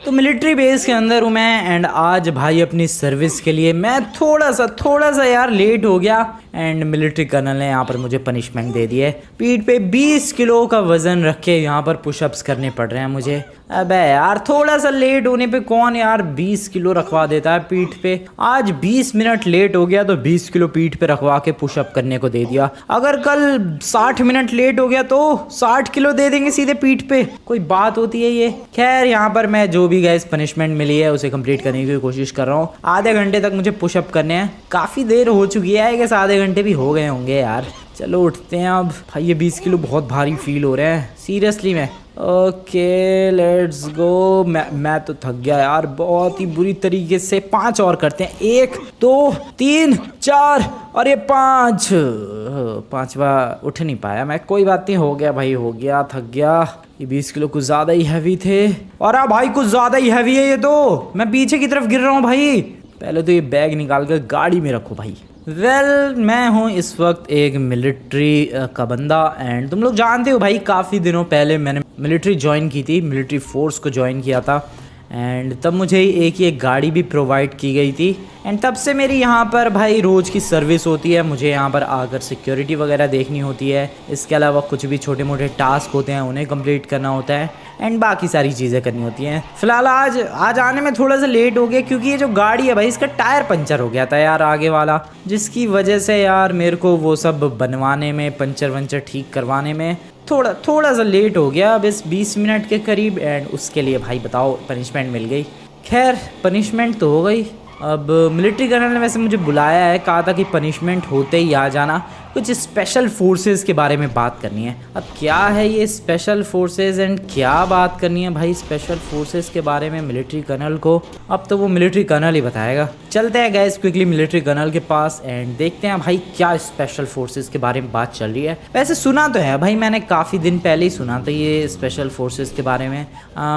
तो military base के अंदर हूँ मैं एंड आज भाई अपनी सर्विस के लिए मैं थोड़ा सा यार लेट हो गया एंड मिलिट्री कर्नल ने यहाँ पर मुझे पनिशमेंट दे दी है। पीठ पे 20 किलो का वज़न रख के यहाँ पर पुशअप्स करने पड़ रहे हैं मुझे। अबे यार थोड़ा सा लेट होने पे कौन यार 20 किलो रखवा देता है पीठ पे। आज 20 मिनट लेट हो गया तो 20 किलो पीठ पे रखवा के पुशअप करने को दे दिया। अगर कल 60 मिनट लेट हो गया तो 60 किलो दे देंगे सीधे पीठ पे। कोई बात होती है ये? खैर यहाँ पर मैं जो भी गाइस पनिशमेंट मिली है उसे कंप्लीट करने की कोशिश कर रहा हूँ। आधे घंटे तक मुझे पुशअप करने हैं। काफ़ी देर हो चुकी है कि आधे घंटे भी हो गए होंगे यार। चलो उठते हैं अब। भाई ये 20 किलो बहुत भारी फील हो रहे हैं सीरियसली में। Okay let's go. मैं तो थक गया यार बहुत ही बुरी तरीके से। 5 और करते हैं। 1 2 3 4 और ये 5। 5वां उठ नहीं पाया मैं। कोई बात नहीं, हो गया भाई, हो गया, थक गया। ये 20 किलो कुछ ज़्यादा ही हैवी थे। और हाँ भाई कुछ ज़्यादा ही हैवी है ये तो। मैं पीछे की तरफ गिर रहा हूँ भाई। पहले तो ये बैग निकाल कर गाड़ी में रखो भाई। मैं हूँ इस वक्त एक मिलिट्री का बंदा एंड तुम लोग जानते हो भाई काफ़ी दिनों पहले मैंने मिलिट्री ज्वाइन की थी, मिलिट्री फोर्स को ज्वाइन किया था एंड तब मुझे एक गाड़ी भी प्रोवाइड की गई थी एंड तब से मेरी यहाँ पर भाई रोज़ की सर्विस होती है। मुझे यहाँ पर आकर सिक्योरिटी वगैरह देखनी होती है। इसके अलावा कुछ भी छोटे मोटे टास्क होते हैं उन्हें कंप्लीट करना होता है एंड बाकी सारी चीज़ें करनी होती हैं। फिलहाल आज आने में थोड़ा सा लेट हो गया क्योंकि ये जो गाड़ी है भाई इसका टायर पंचर हो गया था यार आगे वाला, जिसकी वजह से यार मेरे को वो सब बनवाने में, पंचर वंचर ठीक करवाने में थोड़ा सा लेट हो गया बस 20 मिनट के करीब एंड उसके लिए भाई बताओ पनिशमेंट मिल गई। खैर पनिशमेंट तो हो गई। अब मिलिट्री कर्नल ने वैसे मुझे बुलाया है, कहा था कि पनिशमेंट होते ही आ जाना, कुछ स्पेशल फोर्सेस के बारे में बात करनी है। अब क्या है ये स्पेशल फोर्सेस एंड क्या बात करनी है भाई स्पेशल फोर्सेस के बारे में मिलिट्री कर्नल को? अब तो वो मिलिट्री कर्नल ही बताएगा। चलते हैं गाइस क्विकली मिलिट्री कर्नल के पास एंड देखते हैं भाई क्या स्पेशल फोर्सेस के बारे में बात चल रही है। वैसे सुना तो है भाई, मैंने काफ़ी दिन पहले ही सुना था ये स्पेशल फोर्सेस के बारे में।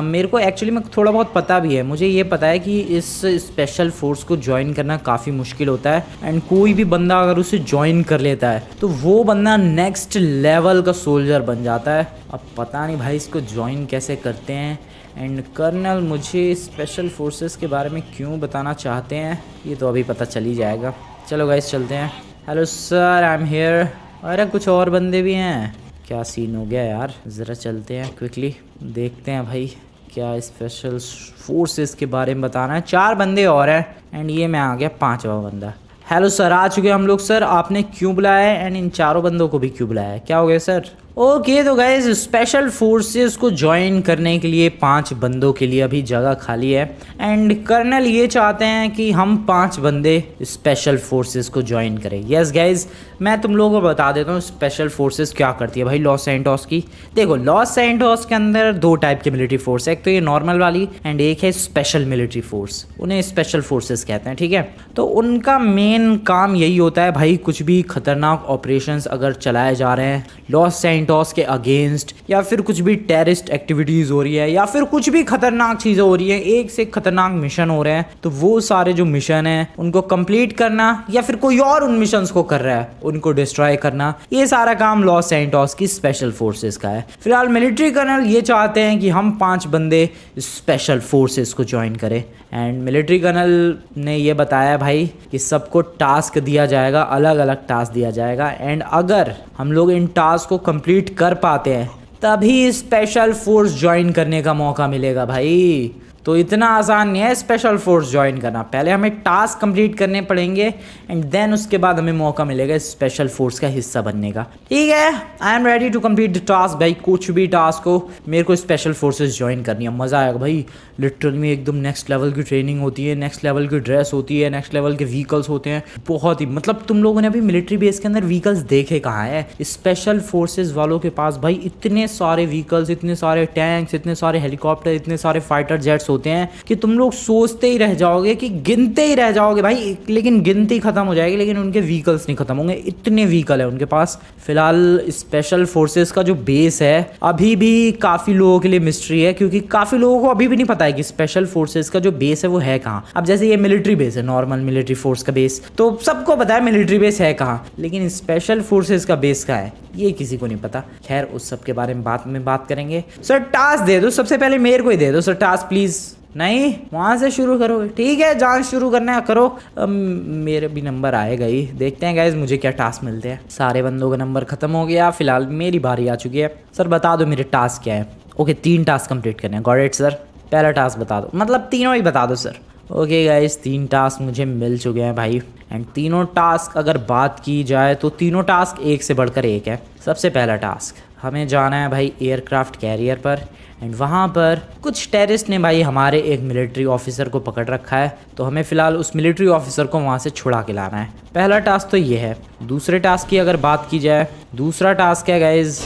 मेरे को एक्चुअली में थोड़ा बहुत पता भी है। मुझे ये पता है कि इस स्पेशल फोर्स को ज्वाइन करना काफ़ी मुश्किल होता है एंड कोई भी बंदा अगर उसे ज्वाइन कर लेता है तो वो बंदा नेक्स्ट लेवल का सोल्जर बन जाता है। अब पता नहीं भाई इसको ज्वाइन कैसे करते हैं एंड कर्नल मुझे स्पेशल फोर्सेस के बारे में क्यों बताना चाहते हैं ये तो अभी पता चल ही जाएगा। चलो गाइस चलते हैं। Hello sir I am here. अरे कुछ और बंदे भी हैं, क्या सीन हो गया यार? ज़रा चलते हैं क्विकली देखते हैं भाई क्या स्पेशल फोर्सेस के बारे में बताना है। 4 बंदे और हैं एंड ये मैं आ गया 5वां बंदा। हेलो सर आ चुके हैं हम लोग। सर आपने क्यों बुलाया है एंड इन 4 बंदों को भी क्यों बुलाया है? क्या हो गया सर? ओके तो गाइस स्पेशल फोर्सेस को ज्वाइन करने के लिए 5 बंदों के लिए अभी जगह खाली है एंड कर्नल ये चाहते हैं कि हम 5 बंदे स्पेशल फोर्सेस को ज्वाइन करें। यस गाइस मैं तुम लोगों को बता देता हूँ स्पेशल फोर्सेस क्या करती है भाई लॉस सैंटोस की। देखो लॉस सैंटोस के अंदर 2 टाइप की मिलिट्री फोर्स है, एक तो ये नॉर्मल वाली एंड एक है स्पेशल मिलिट्री फोर्स। उन्हें स्पेशल फोर्सेस कहते हैं, ठीक है। तो उनका मेन काम यही होता है भाई कुछ भी खतरनाक ऑपरेशंस अगर चलाए जा रहे हैं लॉस सैंटोस के अगेंस्ट या फिर कुछ भी टेररिस्ट एक्टिविटीज़ हो रही है या फिर कुछ भी खतरनाक चीज़ें हो रही हैं, एक से खतरनाक मिशन हो रहे हैं, तो वो सारे जो मिशन हैं उनको कंप्लीट करना या फिर कोई और उन मिशंस को कर रहा है उनको डिस्ट्रॉय करना, ये सारा काम लॉस सैंटोस की स्पेशल फोर्सेस का है। फिलहाल मिलिट्री कर्नल ये चाहते हैं कि हम 5 बंदे स्पेशल फोर्सेस को ज्वाइन करें एंड मिलिट्री कर्नल ने ये बताया भाई कि सबको टास्क दिया जाएगा, अलग अलग टास्क दिया जाएगा एंड अगर हम लोग इन टास्क को कंप्लीट कर पाते हैं तभी स्पेशल फोर्स ज्वाइन करने का मौका मिलेगा भाई। तो इतना आसान नहीं है स्पेशल फोर्स ज्वाइन करना, पहले हमें टास्क कंप्लीट करने पड़ेंगे एंड देन उसके बाद हमें मौका मिलेगा स्पेशल फोर्स का हिस्सा बनने का। ठीक है I am ready to complete the task भाई। कुछ भी टास्क हो मेरे को स्पेशल फोर्सेस ज्वाइन करनी है, मज़ा आएगा भाई। लिटरली एकदम नेक्स्ट लेवल की ट्रेनिंग होती है, नेक्स्ट लेवल की ड्रेस होती है, नेक्स्ट लेवल के व्हीकल्स होते हैं। बहुत ही मतलब तुम लोगों ने अभी मिलिट्री बेस के अंदर व्हीकल्स देखे कहाँ है? स्पेशल फोर्सेज वालों के पास भाई इतने सारे व्हीकल्स, इतने सारे टैंक्स, इतने सारे हेलीकॉप्टर, इतने सारे फाइटर जेट्स होते हैं कि तुम लोग सोचते ही रह जाओगे, कि गिनते ही रह जाओगे भाई। लेकिन गिनती खत्म हो जाएगी लेकिन उनके व्हीकल्स नहीं खत्म होंगे, इतने व्हीकल है उनके पास। फिलहाल स्पेशल फोर्सेस का जो बेस है अभी भी काफ़ी लोगों के लिए मिस्ट्री है क्योंकि काफ़ी लोगों को अभी भी नहीं पता है कि स्पेशल फोर्सेस का जो बेस है वो है कहाँ। अब जैसे ये मिलिट्री बेस है, नॉर्मल मिलिट्री फोर्स का बेस तो सबको पता है मिलिट्री बेस है कहाँ, लेकिन स्पेशल फोर्सेस का बेस कहाँ है ये किसी को नहीं पता। खैर उस सब के बारे में बात करेंगे। सर टास्क दे दो, सबसे पहले मेरे को ही दे दो सर टास्क प्लीज़। नहीं, वहाँ से शुरू करोगे? ठीक है, जांच शुरू करना है करो। मेरे भी नंबर आएगा ही, देखते हैं गाइज मुझे क्या टास्क मिलते हैं। सारे बंदों का नंबर खत्म हो गया, फिलहाल मेरी बारी आ चुकी है। सर बता दो मेरे टास्क क्या है। ओके, 3 टास्क कंप्लीट करने हैं। Got it sir. पहला टास्क बता दो, मतलब तीनों ही बता दो सर। ओके गाइज, 3 टास्क मुझे मिल चुके हैं भाई। एंड तीनों टास्क अगर बात की जाए तो तीनों टास्क एक से बढ़कर एक है। सबसे पहला टास्क, हमें जाना है भाई एयरक्राफ्ट कैरियर पर। एंड वहाँ पर कुछ टेररिस्ट ने भाई हमारे एक मिलिट्री ऑफिसर को पकड़ रखा है, तो हमें फ़िलहाल उस मिलिट्री ऑफिसर को वहाँ से छुड़ा के लाना है। पहला टास्क तो ये है। दूसरे टास्क की अगर बात की जाए, दूसरा टास्क है गाइज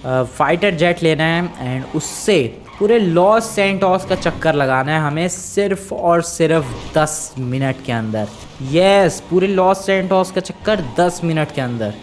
फाइटर जेट लेना है एंड उससे पूरे लॉस सैंटोस का चक्कर लगाना है हमें सिर्फ और सिर्फ 10 मिनट के अंदर। यस, पूरे लॉस सैंटोस का चक्कर 10 मिनट के अंदर।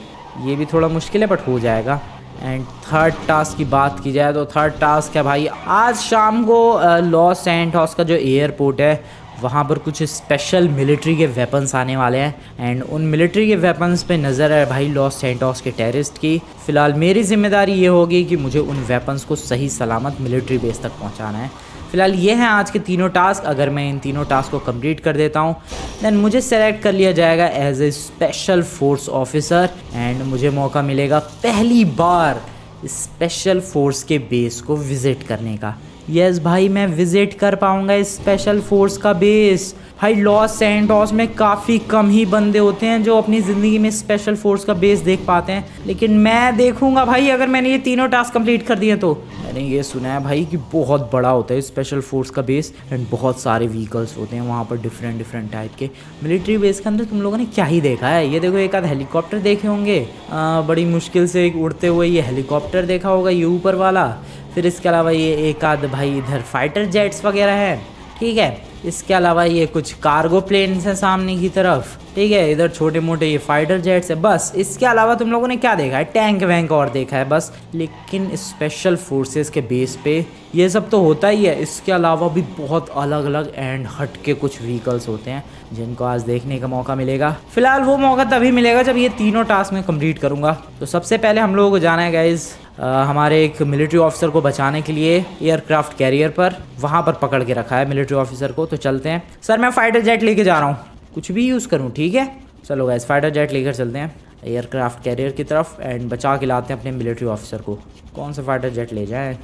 ये भी थोड़ा मुश्किल है बट हो जाएगा। एंड थर्ड टास्क की बात की जाए तो थर्ड टास्क है भाई, आज शाम को लॉस सैंटोस का जो एयरपोर्ट है वहाँ पर कुछ स्पेशल मिलिट्री के वेपन्स आने वाले हैं। एंड उन मिलिट्री के वेपन्स पे नज़र है भाई लॉस सैंटोस के टेररिस्ट की। फ़िलहाल मेरी जिम्मेदारी ये होगी कि मुझे उन वेपन्स को सही सलामत मिलिट्री बेस तक पहुँचाना है। फ़िलहाल ये हैं आज के तीनों टास्क। अगर मैं इन तीनों टास्क को कंप्लीट कर देता हूँ देन मुझे सेलेक्ट कर लिया जाएगा as a special force officer and मुझे मौका मिलेगा पहली बार स्पेशल फोर्स के बेस को विज़िट करने का। यस भाई, मैं विज़िट कर पाऊँगा इस स्पेशल फोर्स का बेस। भाई लॉस सैंटोस में काफ़ी कम ही बंदे होते हैं जो अपनी ज़िंदगी में स्पेशल फोर्स का बेस देख पाते हैं, लेकिन मैं देखूंगा भाई अगर मैंने ये तीनों टास्क कंप्लीट कर दिए तो। मैंने ये सुना है भाई कि बहुत बड़ा होता है स्पेशल फोर्स का बेस एंड बहुत सारे व्हीकल्स होते हैं वहाँ पर डिफरेंट टाइप के। मिलिट्री बेस के अंदर तुम लोगों ने क्या ही देखा है? ये देखो, एक आध हेलीकॉप्टर देखे होंगे, बड़ी मुश्किल से एक उड़ते हुए ये हेलीकॉप्टर देखा होगा, ये ऊपर वाला। फिर इसके अलावा ये एक आध भाई इधर फाइटर जेट्स वगैरह हैं, ठीक है। इसके अलावा ये कुछ कार्गो प्लेन्स हैं सामने की तरफ, ठीक है। इधर छोटे मोटे ये फाइटर जेट्स है बस। इसके अलावा तुम लोगों ने क्या देखा है? टैंक वैंक और देखा है बस। लेकिन स्पेशल फोर्सेस के बेस पे ये सब तो होता ही है, इसके अलावा भी बहुत अलग अलग एंड हट के कुछ व्हीकल्स होते हैं जिनको आज देखने का मौका मिलेगा। फिलहाल वो मौका तभी मिलेगा जब ये तीनों टास्क मैं कंप्लीट करूँगा। तो सबसे पहले हम लोगों को जाना है गाइज हमारे एक मिलिट्री ऑफिसर को बचाने के लिए एयरक्राफ्ट कैरियर पर। वहाँ पर पकड़ के रखा है मिलिट्री ऑफिसर को। तो चलते हैं। सर मैं फाइटर जेट लेके जा रहा हूँ, कुछ भी यूज़ करूँ, ठीक है। चलो गाइस, फाइटर जेट लेकर चलते हैं एयरक्राफ्ट कैरियर की तरफ एंड बचा के लाते हैं अपने मिलिट्री ऑफिसर को। कौन सा फाइटर जेट ले जाएँ?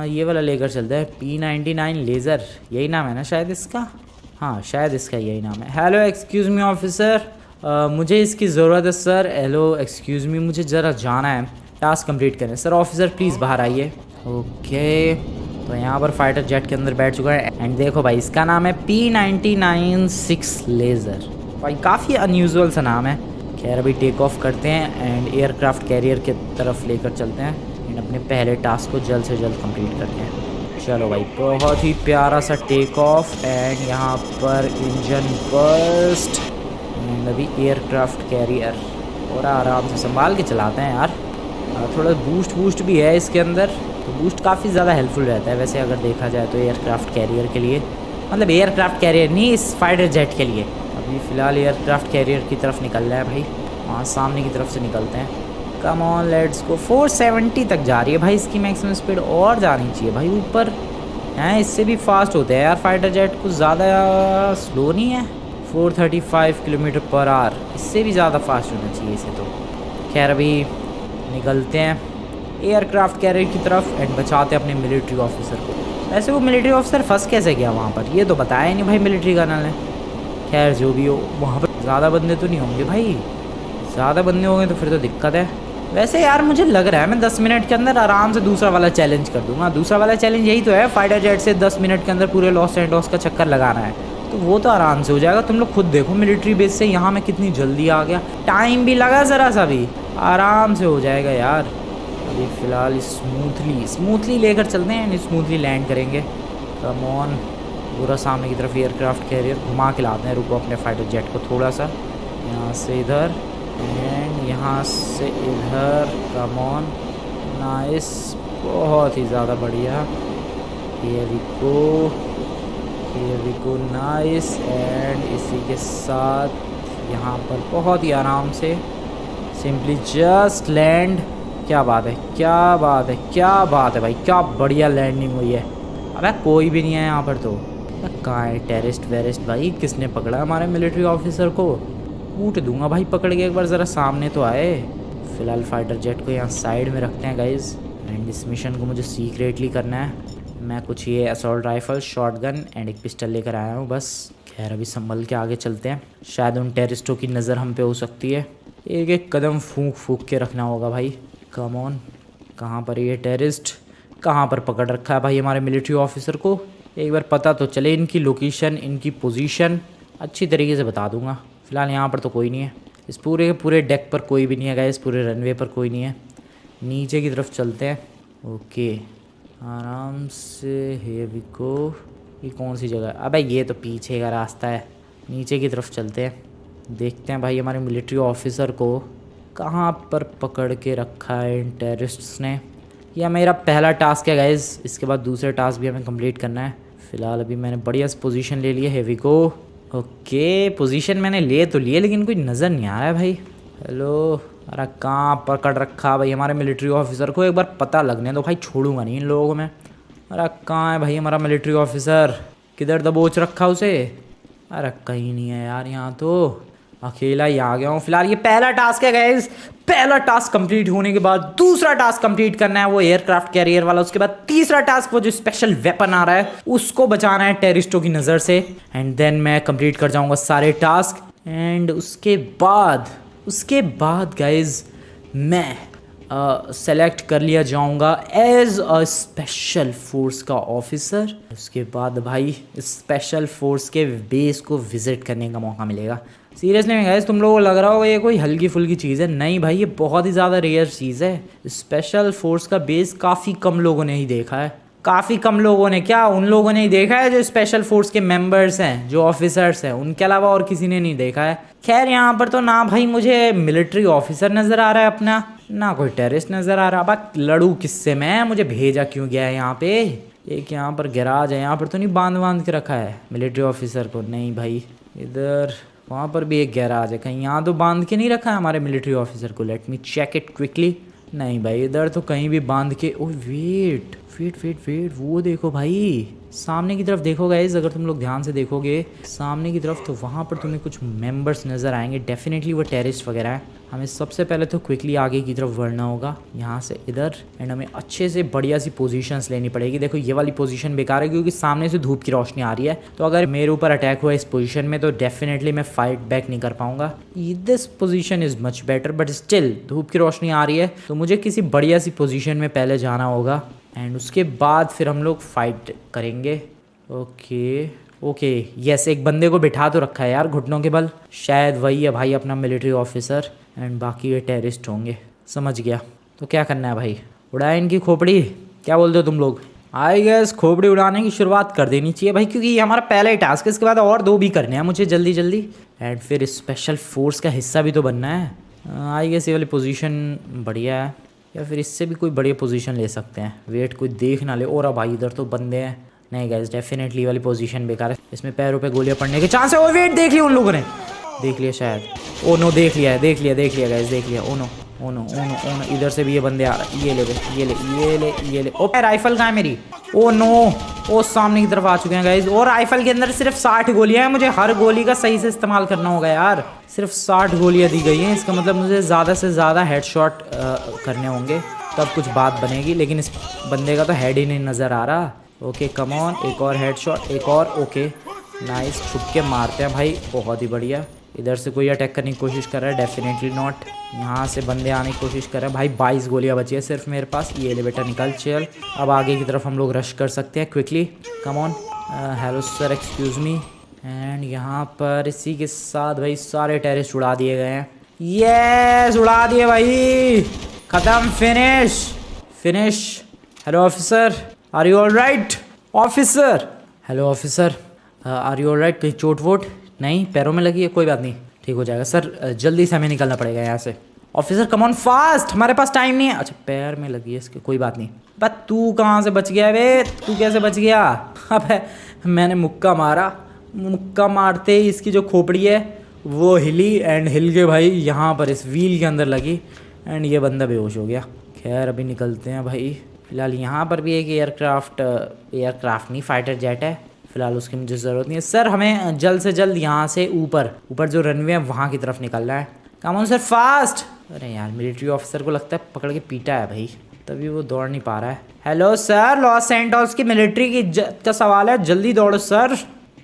ये वाला लेकर चलते हैं, P-99 लेज़र, यही नाम है ना शायद इसका। हाँ शायद इसका यही नाम है। हेलो एक्सक्यूज़ मी ऑफिसर, मुझे इसकी ज़रूरत है सर। हेलो एक्सक्यूज़ मी, मुझे ज़रा जाना है, टास्क कंप्लीट करें। सर ऑफिसर प्लीज़ बाहर आइए। ओके, तो यहाँ पर फाइटर जेट के अंदर बैठ चुका है एंड देखो भाई इसका नाम है P-99-6 लेज़र। भाई काफ़ी अनयूजुअल सा नाम है। खैर अभी टेक ऑफ करते हैं एंड एयरक्राफ्ट कैरियर के तरफ लेकर चलते हैं एंड अपने पहले टास्क को जल्द से जल्द कंप्लीट करते हैं। चलो भाई, बहुत ही प्यारा सा टेक ऑफ एंड यहाँ पर इंजन बर्स्ट एंड अभी एयरक्राफ्ट कैरियर। और आराम से संभाल के चलाते हैं यार। थोड़ा बूस्ट भी है इसके अंदर, तो बूस्ट काफ़ी ज़्यादा हेल्पफुल रहता है वैसे अगर देखा जाए तो एयरक्राफ्ट कैरियर के लिए। मतलब एयरक्राफ्ट कैरियर नहीं, इस फाइटर जेट के लिए। अभी फ़िलहाल एयरक्राफ्ट कैरियर की तरफ निकल रहा है भाई, वहाँ सामने की तरफ से निकलते हैं। Come on let's go. 470 तक जा रही है भाई इसकी मैक्सिमम स्पीड, और जानी चाहिए भाई ऊपर। हैं इससे भी फास्ट होते हैं यार फाइटर जेट, कुछ ज़्यादा स्लो नहीं है। 435 किलोमीटर पर आवर, इससे भी ज़्यादा फास्ट होना चाहिए इसे तो। खैर अभी निकलते हैं एयरक्राफ्ट कैरियर की तरफ एंड बचाते अपने मिलिट्री ऑफिसर को। वैसे वो मिलिट्री ऑफिसर फंस कैसे गया वहाँ पर, ये तो बताया ही नहीं भाई मिलिट्री कर्नल ने। खैर जो भी हो, वहाँ पर ज़्यादा बंदे तो नहीं होंगे भाई, ज़्यादा बंदे होंगे तो फिर तो दिक्कत है। वैसे यार मुझे लग रहा है मैं 10 मिनट के अंदर आराम से दूसरा वाला चैलेंज कर दूंगा। दूसरा वाला चैलेंज यही तो है, फाइटर जेट से 10 मिनट के अंदर पूरे लॉस सैंटोस का चक्कर लगाना है, तो वो तो आराम से हो जाएगा। तुम लोग खुद देखो मिलिट्री बेस से यहाँ मैं कितनी जल्दी आ गया, टाइम भी लगा ज़रा सा भी, आराम से हो जाएगा यार। अभी फ़िलहाल स्मूथली लेकर चलते हैं एंड स्मूथली लैंड करेंगे। कम ऑन, पूरा सामने की तरफ एयरक्राफ्ट कैरियर घुमा के लाते हैं। रुको अपने फाइटर जेट को थोड़ा सा, यहाँ से इधर एंड यहाँ से इधर। कम ऑन, नाइस, बहुत ही ज़्यादा बढ़िया। Here we go, nice. And इसी के साथ यहाँ पर बहुत ही आराम से सिंपली जस्ट लैंड। क्या बात है भाई, क्या बढ़िया लैंडिंग हुई है। अबे कोई भी नहीं है यहाँ पर। तो कहाँ है टेररिस्ट वेरिस्ट भाई? किसने पकड़ा हमारे मिलिट्री ऑफिसर को? कूट दूंगा भाई पकड़ के, एक बार ज़रा सामने तो आए। फ़िलहाल फाइटर जेट को यहाँ साइड में रखते हैं गाइज। एंड इस मिशन को मुझे सीक्रेटली करना है। मैं कुछ ये असॉल्ट राइफल, शॉटगन एंड एक पिस्टल लेकर आया हूँ बस। खैर अभी संभल के आगे चलते हैं, शायद उन टेररिस्टों की नज़र हम पे हो सकती है। एक एक कदम फूंक फूंक के रखना होगा भाई। कम ऑन, कहाँ पर ये टेररिस्ट, कहाँ पर पकड़ रखा है भाई हमारे मिलिट्री ऑफिसर को? एक बार पता तो चले इनकी लोकेशन, इनकी पोजीशन अच्छी तरीके से बता दूंगा। फ़िलहाल यहाँ पर तो कोई नहीं है, इस पूरे के पूरे डेक पर कोई भी नहीं है गाइस, पूरे रनवे पर कोई नहीं है। नीचे की तरफ चलते हैं। ओके आराम से, हियर वी गो। ये कौन सी जगह है? अबे ये तो पीछे का रास्ता है। नीचे की तरफ चलते हैं, देखते हैं भाई हमारे मिलिट्री ऑफिसर को कहाँ पर पकड़ के रखा है इन टेररिस्ट्स ने। यह मेरा पहला टास्क है गाइस, इसके बाद दूसरे टास्क भी हमें कंप्लीट करना है। फ़िलहाल अभी मैंने बढ़िया पोजीशन ले ली है, हेवी को। ओके पोजीशन मैंने ले तो लिए, लेकिन कोई नज़र नहीं आ रहा है भाई। हेलो, अरे कहाँ पकड़ रखा भाई हमारे मिलिट्री ऑफिसर को? एक बार पता लगने दो भाई, छोड़ूंगा नहीं इन लोगों को मैं। अरे कहाँ है भाई हमारा मिलिट्री ऑफिसर? किधर दबोच रखा उसे? अरे कहीं नहीं है यार, यहाँ तो अकेला ही आ गया हूँ। फिलहाल ये पहला टास्क है गाइस। पहला टास्क कंप्लीट होने के बाद दूसरा टास्क कंप्लीट करना है, वो एयरक्राफ्ट कैरियर वाला। उसके बाद तीसरा टास्क, वो जो स्पेशल वेपन आ रहा है उसको बचाना है टेररिस्टों की नज़र से। एंड देन मैं कंप्लीट कर जाऊँगा सारे टास्क। एंड उसके बाद गाइज मैं सेलेक्ट कर लिया जाऊंगा एज अ स्पेशल फोर्स का ऑफिसर। उसके बाद भाई स्पेशल फोर्स के बेस को विजिट करने का मौका मिलेगा। सीरियसली में गाइस, तुम लोगों को लग रहा होगा ये कोई हल्की फुल्की चीज़ है, नहीं भाई ये बहुत ही ज़्यादा रेयर चीज़ है। स्पेशल फोर्स का बेस काफ़ी कम लोगों ने ही देखा है। काफ़ी कम लोगों ने क्या, उन लोगों ने ही देखा है जो स्पेशल फोर्स के मेंबर्स हैं, जो ऑफिसर्स हैं, उनके अलावा और किसी ने नहीं देखा है। खैर यहाँ पर तो ना भाई मुझे मिलिट्री ऑफिसर नज़र आ रहा है अपना, ना कोई टेररिस्ट नज़र आ रहा। अब लड़ू किससे मैं? मुझे भेजा क्यों गया है यहाँ पे? एक यहाँ पर गैराज है, यहाँ पर तो नहीं बांध के रखा है मिलिट्री ऑफिसर को? नहीं भाई, इधर वहाँ पर भी एक गैराज है, कहीं यहाँ तो बांध के नहीं रखा है हमारे मिलिट्री ऑफिसर को? Let me check it quickly. नहीं भाई, इधर तो कहीं भी बांध के। ओह वेट, वो देखो भाई, सामने की तरफ देखो गाइज। अगर तुम लोग ध्यान से देखोगे सामने की तरफ, तो वहाँ पर तुम्हें कुछ मेंबर्स नज़र आएंगे। डेफिनेटली वो टेररिस्ट वगैरह है। हमें सबसे पहले तो क्विकली आगे की तरफ बढ़ना होगा, यहाँ से इधर। एंड हमें अच्छे से बढ़िया सी पोजीशंस लेनी पड़ेगी। देखो ये वाली पोजीशन बेकार है क्योंकि सामने से धूप की रोशनी आ रही है, तो अगर मेरे ऊपर अटैक हुआ इस पोजीशन में तो डेफिनेटली मैं फाइट बैक नहीं कर पाऊंगा। This position is much better, but still धूप की रोशनी आ रही है तो मुझे किसी बढ़िया सी पोजीशन में पहले जाना होगा। एंड उसके बाद फिर हम लोग फाइट करेंगे। ओके यस, एक बंदे को बिठा तो रखा है यार घुटनों के बल, शायद वही है भाई अपना मिलिट्री ऑफिसर। एंड बाकी ये टेररिस्ट होंगे, समझ गया। तो क्या करना है भाई? उड़ाए इनकी खोपड़ी, क्या बोलते हो तुम लोग? आई गेस खोपड़ी उड़ाने की शुरुआत कर देनी चाहिए भाई, क्योंकि ये हमारा पहला ही टास्क है। इसके बाद और 2 भी करने हैं मुझे जल्दी। एंड फिर स्पेशल फोर्स का हिस्सा भी तो बनना है। आई गेस ये वाली पोजीशन बढ़िया है, या फिर इससे भी कोई बढ़िया पोजीशन ले सकते हैं। वेट, कोई देख ना ले। और अब भाई इधर तो बंदे हैं। नहीं गाइस, डेफिनेटली वाली पोजीशन बेकार है, इसमें पैरों पे गोलियां पड़ने के चांस है। ओ वेट, देख लिया उन लोगों ने, देख लिया शायद। ओ नो, देख लिया गाइस, देख लिया। ओ नो, इधर से भी ये बंदे आ रहे। ये ले। ओ राइफल कहाँ है मेरी? ओ नो, ओ सामने की तरफ आ चुके हैं गाइस। और राइफल के अंदर सिर्फ 60 गोलियां हैं। मुझे हर गोली का सही से इस्तेमाल करना होगा यार। सिर्फ 60 गोलियां दी गई हैं, इसका मतलब मुझे ज़्यादा से ज़्यादा हेडशॉट करने होंगे, तब कुछ बात बनेगी। लेकिन इस बंदे का तो हेड ही नहीं नज़र आ रहा। ओके कम ऑन, एक और हेडशॉट, एक और। ओके नाइस, छुप के मारते हैं भाई, बहुत ही बढ़िया। इधर से कोई अटैक करने की कोशिश कर रहा है? Definitely not. यहाँ से बंदे आने की कोशिश कर रहे हैं भाई। 22 गोलियाँ बची है सिर्फ मेरे पास। ये ले बेटा, निकल चल। अब आगे की तरफ हम लोग रश कर सकते हैं quickly. Come on. Hello sir, excuse me. And यहाँ पर इसी के साथ भाई सारे टेररिस्ट उड़ा दिए गए हैं। यस, उड़ा दिए भाई, ख़त्म, finish. Hello officer, are you all right? Officer, hello officer, are you all right? कहीं चोट वोट नहीं? पैरों में लगी है? कोई बात नहीं, ठीक हो जाएगा सर। जल्दी से हमें निकलना पड़ेगा यहाँ से। ऑफिसर कम ऑन फास्ट, हमारे पास टाइम नहीं है। अच्छा पैर में लगी है इसके, कोई बात नहीं। बट तू कहाँ से बच गया बे? तू कैसे बच गया? अबे मैंने मुक्का मारा, मुक्का मारते ही इसकी जो खोपड़ी है वो हिली। एंड हिल के भाई यहाँ पर इस व्हील के अंदर लगी। एंड ये बंदा बेहोश हो गया। खैर अभी निकलते हैं भाई। फिलहाल यहाँ पर भी एक एयरक्राफ्ट नहीं, फाइटर जेट है। फिलहाल उसकी मुझे ज़रूरत नहीं है सर। हमें जल्द से जल्द यहाँ से ऊपर जो रनवे है वहाँ की तरफ निकलना है। Come on sir, fast. अरे यार, मिलिट्री ऑफिसर को लगता है पकड़ के पीटा है भाई, तभी वो दौड़ नहीं पा रहा है। हेलो सर, लॉस सैंटोस की मिलिट्री की का सवाल है, जल्दी दौड़ो सर।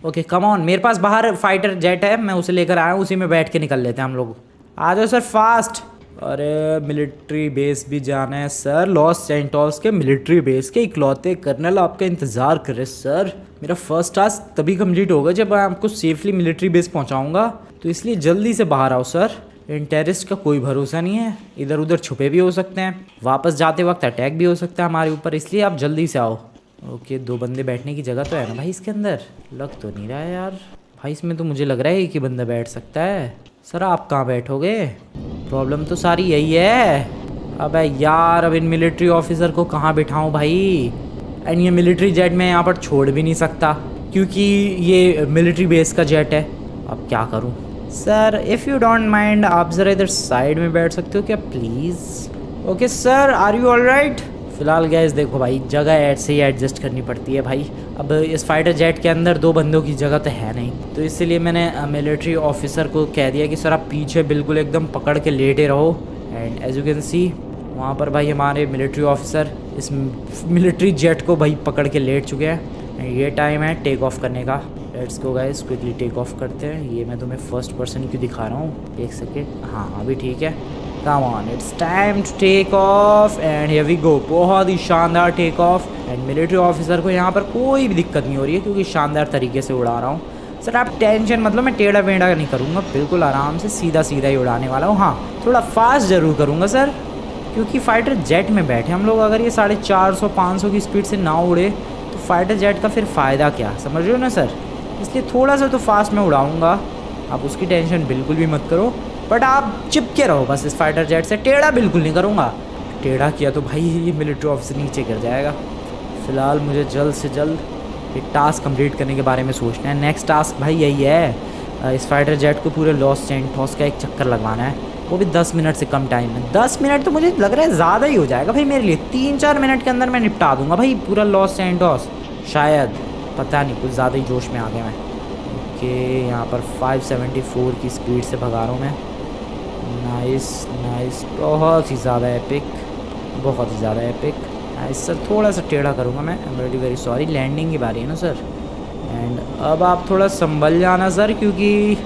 ओके कम ऑन, मेरे पास बाहर फाइटर जेट है, मैं उसे लेकर आया हूँ, उसी में बैठ के निकल लेते हैं हम लोग। आ जाओ सर फास्ट। अरे मिलिट्री बेस भी जाना है सर, लॉस सैंटोस के मिलिट्री बेस के इकलौते कर्नल आपका इंतज़ार कर रहे सर। मेरा फर्स्ट टास्क तभी कंप्लीट होगा जब मैं आपको सेफली मिलिट्री बेस पहुंचाऊंगा, तो इसलिए जल्दी से बाहर आओ सर। इन टेररिस्ट का कोई भरोसा नहीं है, इधर उधर छुपे भी हो सकते हैं, वापस जाते वक्त अटैक भी हो सकता है हमारे ऊपर, इसलिए आप जल्दी से आओ। ओके, 2 बंदे बैठने की जगह तो है ना भाई इसके अंदर? लग तो नहीं रहा है यार भाई, इसमें तो मुझे लग रहा है एक ही बंदा बैठ सकता है। सर आप कहाँ बैठोगे? प्रॉब्लम तो सारी यही है। अबे यार, अब इन मिलिट्री ऑफिसर को कहाँ बिठाऊं भाई? एंड ये मिलिट्री जेट मैं यहाँ पर छोड़ भी नहीं सकता क्योंकि ये मिलिट्री बेस का जेट है। अब क्या करूँ? Sir if you don't mind, आप ज़रा इधर साइड में बैठ सकते हो क्या please? Okay sir, are you all right? फिलहाल गैस देखो भाई, जगह ऐसे ही एडजस्ट करनी पड़ती है भाई। अब इस फाइटर जेट के अंदर 2 बंदों की जगह तो है नहीं, तो इसलिए मैंने मिलिट्री ऑफिसर को कह दिया कि सर आप पीछे बिल्कुल एकदम पकड़ के लेटे रहो। And as you can see, वहाँ पर भाई हमारे मिलिट्री ऑफिसर इस मिलिट्री जेट को भाई पकड़ के लेट चुके हैं। ये टाइम है टेक ऑफ करने का। Let's go guys, quickly take off करते हैं। ये मैं तुम्हें फर्स्ट पर्सन क्यों दिखा रहा हूँ, एक सेकेंड। हाँ अभी ठीक है। Come on, it's time to take off and here we go. बहुत ही शानदार take off. And military officer को यहाँ पर कोई भी दिक्कत नहीं हो रही है क्योंकि शानदार तरीके से उड़ा रहा हूँ। सर आप टेंशन मतलब, मैं टेढ़ा वेढ़ा नहीं करूँगा, बिल्कुल आराम से सीधा सीधा ही उड़ाने वाला हूँ। हाँ थोड़ा फास्ट ज़रूर करूँगा सर, क्योंकि फाइटर जेट में बैठे हम लोग, अगर ये 450-500 की स्पीड से ना उड़े तो फाइटर जेट का फिर फ़ायदा क्या, समझ रहे हो ना सर? इसलिए थोड़ा सा तो फास्ट में उड़ाऊँगा, आप उसकी टेंशन बिल्कुल भी मत करो। बट आप चिपके रहो बस इस फाइटर जेट से, टेढ़ा बिल्कुल नहीं करूँगा। टेढ़ा किया तो भाई ये मिलिट्री ऑफिसर नीचे गिर जाएगा। फ़िलहाल मुझे जल्द से जल्द एक टास्क कंप्लीट करने के बारे में सोचना है। नेक्स्ट टास्क भाई यही है, इस फाइटर जेट को पूरे लॉस सैंटोस का एक चक्कर लगवाना है, वो भी 10 मिनट से कम टाइम में। 10 मिनट तो मुझे लग रहा है ज़्यादा ही हो जाएगा भाई मेरे लिए। 3-4 मिनट के अंदर मैं निपटा दूँगा भाई पूरा लॉस सैंटोस, शायद, पता नहीं, कुछ ज़्यादा ही जोश में आ गया मैं। ओके, यहाँ पर 574 की स्पीड से भगा रहा हूँ मैं। नाइस नाइस, बहुत ही ज़्यादा एपिक, बहुत ही ज़्यादा एपिक। नाइस सर, थोड़ा सा टेढ़ा करूँगा मैं, I am very very sorry. Landing की बारी है ना सर, एंड अब आप थोड़ा संभल जाना सर, क्योंकि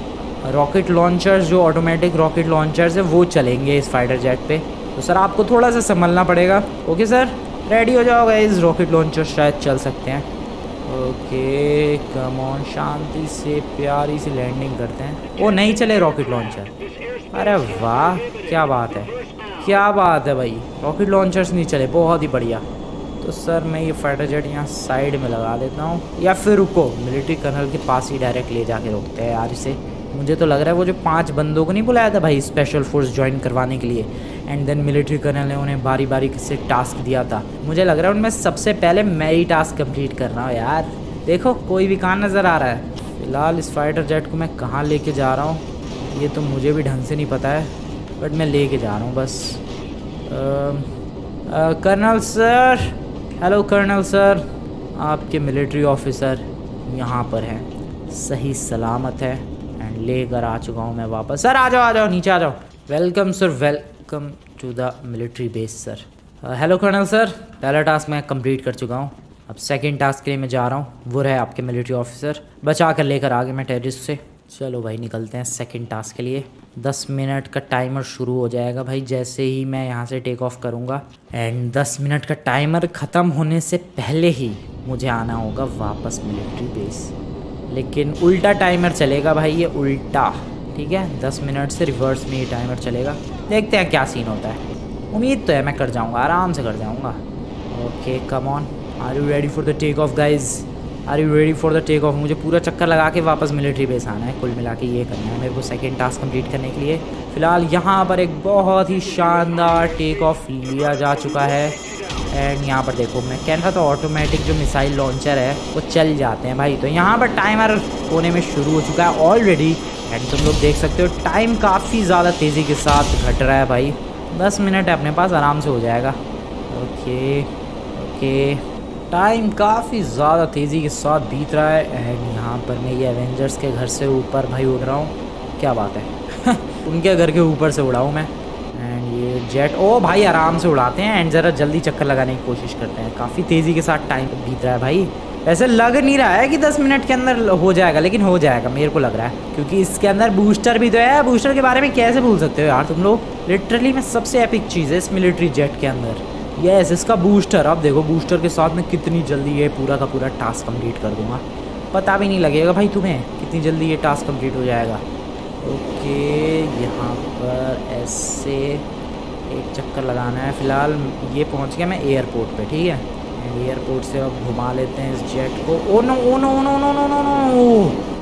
रॉकेट लॉन्चर्स, जो ऑटोमेटिक रॉकेट लॉन्चर्स है वो चलेंगे इस फाइटर जेट पे, तो सर आपको थोड़ा सा संभलना पड़ेगा। ओके सर, रेडी हो जाओ गाइस, रॉकेट लॉन्चर्स शायद चल सकते हैं। ओके कम ऑन, शांति से प्यारी सी लैंडिंग करते हैं। वो नहीं चले रॉकेट लॉन्चर, अरे वाह क्या बात है, क्या बात है भाई, रॉकेट लॉन्चर्स नहीं चले, बहुत ही बढ़िया। तो सर मैं ये फाइटर जेट यहाँ साइड में लगा देता हूँ, या फिर रुको, मिलिट्री कर्नल के पास ही डायरेक्ट ले जाके रोकते हैं यार इसे। मुझे तो लग रहा है वो जो 5 बंदों को नहीं बुलाया था भाई स्पेशल फोर्स ज्वाइन करवाने के लिए, एंड देन मिलिट्री कर्नल ने उन्हें बारी बारी से टास्क दिया था, मुझे लग रहा है उनमें सबसे पहले मैं ही टास्क कंप्लीट कर रहा हूँ यार। देखो कोई भी कहाँ नज़र आ रहा है। फ़िलहाल इस फाइटर जेट को मैं कहाँ लेके जा रहा हूँ ये तो मुझे भी ढंग से नहीं पता है, बट मैं लेके जा रहा हूँ बस। Colonel sir, hello colonel sir, आपके मिलिट्री ऑफिसर यहाँ पर हैं, सही सलामत है, एंड लेकर आ चुका हूँ मैं वापस। सर आ जाओ नीचे आ जाओ। Welcome sir, welcome to the military base sir. Hello colonel sir, पहला टास्क मैं कंप्लीट कर चुका हूँ, अब सेकंड टास्क के लिए मैं जा रहा हूँ, वो रहे आपके मिलिट्री ऑफिसर, बचा कर लेकर आ गए मैं टेररिस्ट से। चलो भाई निकलते हैं सेकंड टास्क के लिए। 10 मिनट का टाइमर शुरू हो जाएगा भाई जैसे ही मैं यहाँ से टेक ऑफ करूँगा, एंड 10 मिनट का टाइमर ख़त्म होने से पहले ही मुझे आना होगा वापस मिलिट्री बेस, लेकिन उल्टा टाइमर चलेगा भाई, ये उल्टा, ठीक है। 10 मिनट से रिवर्स में ये टाइमर चलेगा, देखते हैं क्या सीन होता है। उम्मीद तो है मैं कर जाऊँगा, आराम से कर जाऊँगा। Okay come on, are you ready for the take off guys, are you ready for the take off. मुझे पूरा चक्कर लगा के वापस मिलिट्री बेस आना है, कुल मिला के ये करना है मेरे को सेकंड टास्क कंप्लीट करने के लिए। फ़िलहाल यहाँ पर एक बहुत ही शानदार टेक ऑफ लिया जा चुका है, एंड यहाँ पर देखो मैं कह रहा था ऑटोमेटिक जो मिसाइल लॉन्चर है वो चल जाते हैं भाई। तो यहाँ पर टाइमर होने में शुरू हो चुका है ऑलरेडी, एंड तुम लोग देख सकते हो टाइम काफ़ी ज़्यादा तेज़ी के साथ घट रहा है भाई। 10 मिनट है अपने पास, आराम से हो जाएगा। ओके ओके, टाइम काफ़ी ज़्यादा तेज़ी के साथ बीत रहा है एंड यहाँ पर मैं ये एवेंजर्स के घर से ऊपर भाई उड़ रहा हूँ। क्या बात है उनके घर के ऊपर से उड़ाऊँ मैं। एंड ये जेट, ओ भाई आराम से उड़ाते हैं एंड ज़रा जल्दी चक्कर लगाने की कोशिश करते हैं। काफ़ी तेज़ी के साथ टाइम बीत रहा है भाई। ऐसे लग नहीं रहा है कि 10 मिनट के अंदर हो जाएगा, लेकिन हो जाएगा मेरे को लग रहा है, क्योंकि इसके अंदर बूस्टर भी तो है। बूस्टर के बारे में कैसे भूल सकते हो यार तुम लोग। लिटरली में सबसे एपिक चीज़ है इस मिलिट्री जेट के अंदर, यस इसका बूस्टर। अब देखो बूस्टर के साथ में कितनी जल्दी ये पूरा का पूरा टास्क कंप्लीट कर दूंगा, पता भी नहीं लगेगा भाई तुम्हें कितनी जल्दी ये टास्क कंप्लीट हो जाएगा। ओके, यहाँ पर ऐसे एक चक्कर लगाना है। फ़िलहाल ये पहुँच गया मैं एयरपोर्ट पे, ठीक है। एंड एयरपोर्ट से अब घुमा लेते हैं इस जेट को। Oh no oh no no no no no no,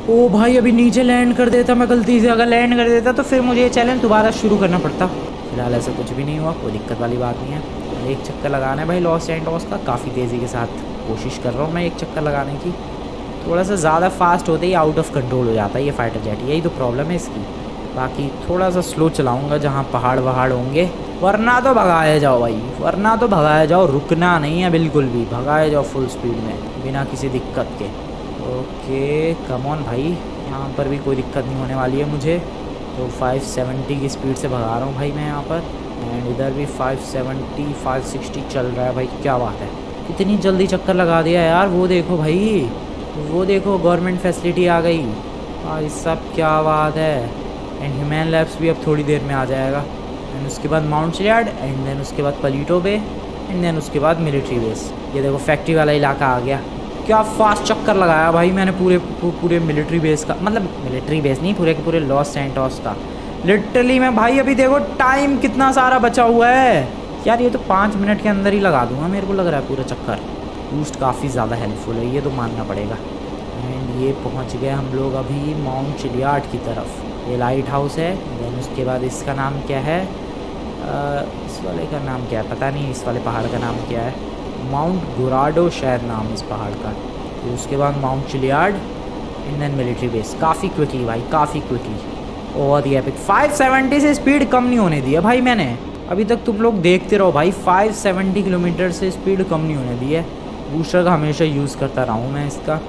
oh भाई अभी नीचे लैंड कर देता मैं गलती से। अगर लैंड कर देता तो फिर मुझे ये चैलेंज दोबारा शुरू करना पड़ता। फिलहाल ऐसा कुछ भी नहीं हुआ, कोई दिक्कत वाली बात नहीं है। एक चक्कर लगाना है भाई लॉस सैंटोस का। काफ़ी तेज़ी के साथ कोशिश कर रहा हूँ मैं एक चक्कर लगाने की। थोड़ा सा ज़्यादा फास्ट होते ही आउट ऑफ कंट्रोल हो जाता है ये फाइटर जेट, यही तो प्रॉब्लम है इसकी। बाकी थोड़ा सा स्लो चलाऊँगा जहाँ पहाड़ वहाड़ होंगे, वरना तो भगाए जाओ भाई, वरना तो भगाए जाओ, रुकना नहीं है बिल्कुल भी, भगाए जाओ फुल स्पीड में बिना किसी दिक्कत के। ओके कम ऑन भाई, यहाँ पर भी कोई दिक्कत नहीं होने वाली है मुझे। तो 570 की स्पीड से भगा रहा हूँ भाई मैं यहाँ पर। एंड इधर भी 570 560 चल रहा है भाई। क्या बात है, कितनी जल्दी चक्कर लगा दिया यार। वो देखो भाई, वो देखो गवर्नमेंट फैसिलिटी आ गई भाई सब, क्या बात है। एंड ह्यूमन लैब्स भी अब थोड़ी देर में आ जाएगा। एंड उसके बाद माउंट चिलियाड, एंड देन उसके बाद पलीटो बे, एंड देन उसके बाद मिलिट्री बेस। ये देखो फैक्ट्री वाला इलाका आ गया। क्या फास्ट चक्कर लगाया भाई मैंने पूरे मिलिट्री बेस का, मतलब मिलिट्री बेस नहीं, पूरे के पूरे लॉस सैंटोस का लिटरली में भाई। अभी देखो टाइम कितना सारा बचा हुआ है यार। ये तो 5 मिनट के अंदर ही लगा दूंगा मेरे को लग रहा है पूरा चक्कर। बूस्ट काफ़ी ज़्यादा हेल्पफुल है, ये तो मानना पड़ेगा। एंड ये पहुंच गए हम लोग अभी माउंट चिलियाड की तरफ। ये लाइट हाउस है। देन उसके बाद इसका नाम क्या है, इस वाले का नाम क्या है पता नहीं, इस वाले पहाड़ का नाम क्या है, माउंट गुराडो शायद नाम इस पहाड़ का। तो उसके बाद Mount Chiliad and then military base. काफ़ी क्विकली भाई, काफ़ी क्विकली, बहुत ही एपिक। 570 से स्पीड कम नहीं होने दी है भाई मैंने अभी तक, तुम लोग देखते रहो भाई। 570 किलोमीटर से स्पीड कम नहीं होने दी है। बूस्टर का हमेशा यूज़ करता रहा हूँ मैं इसका।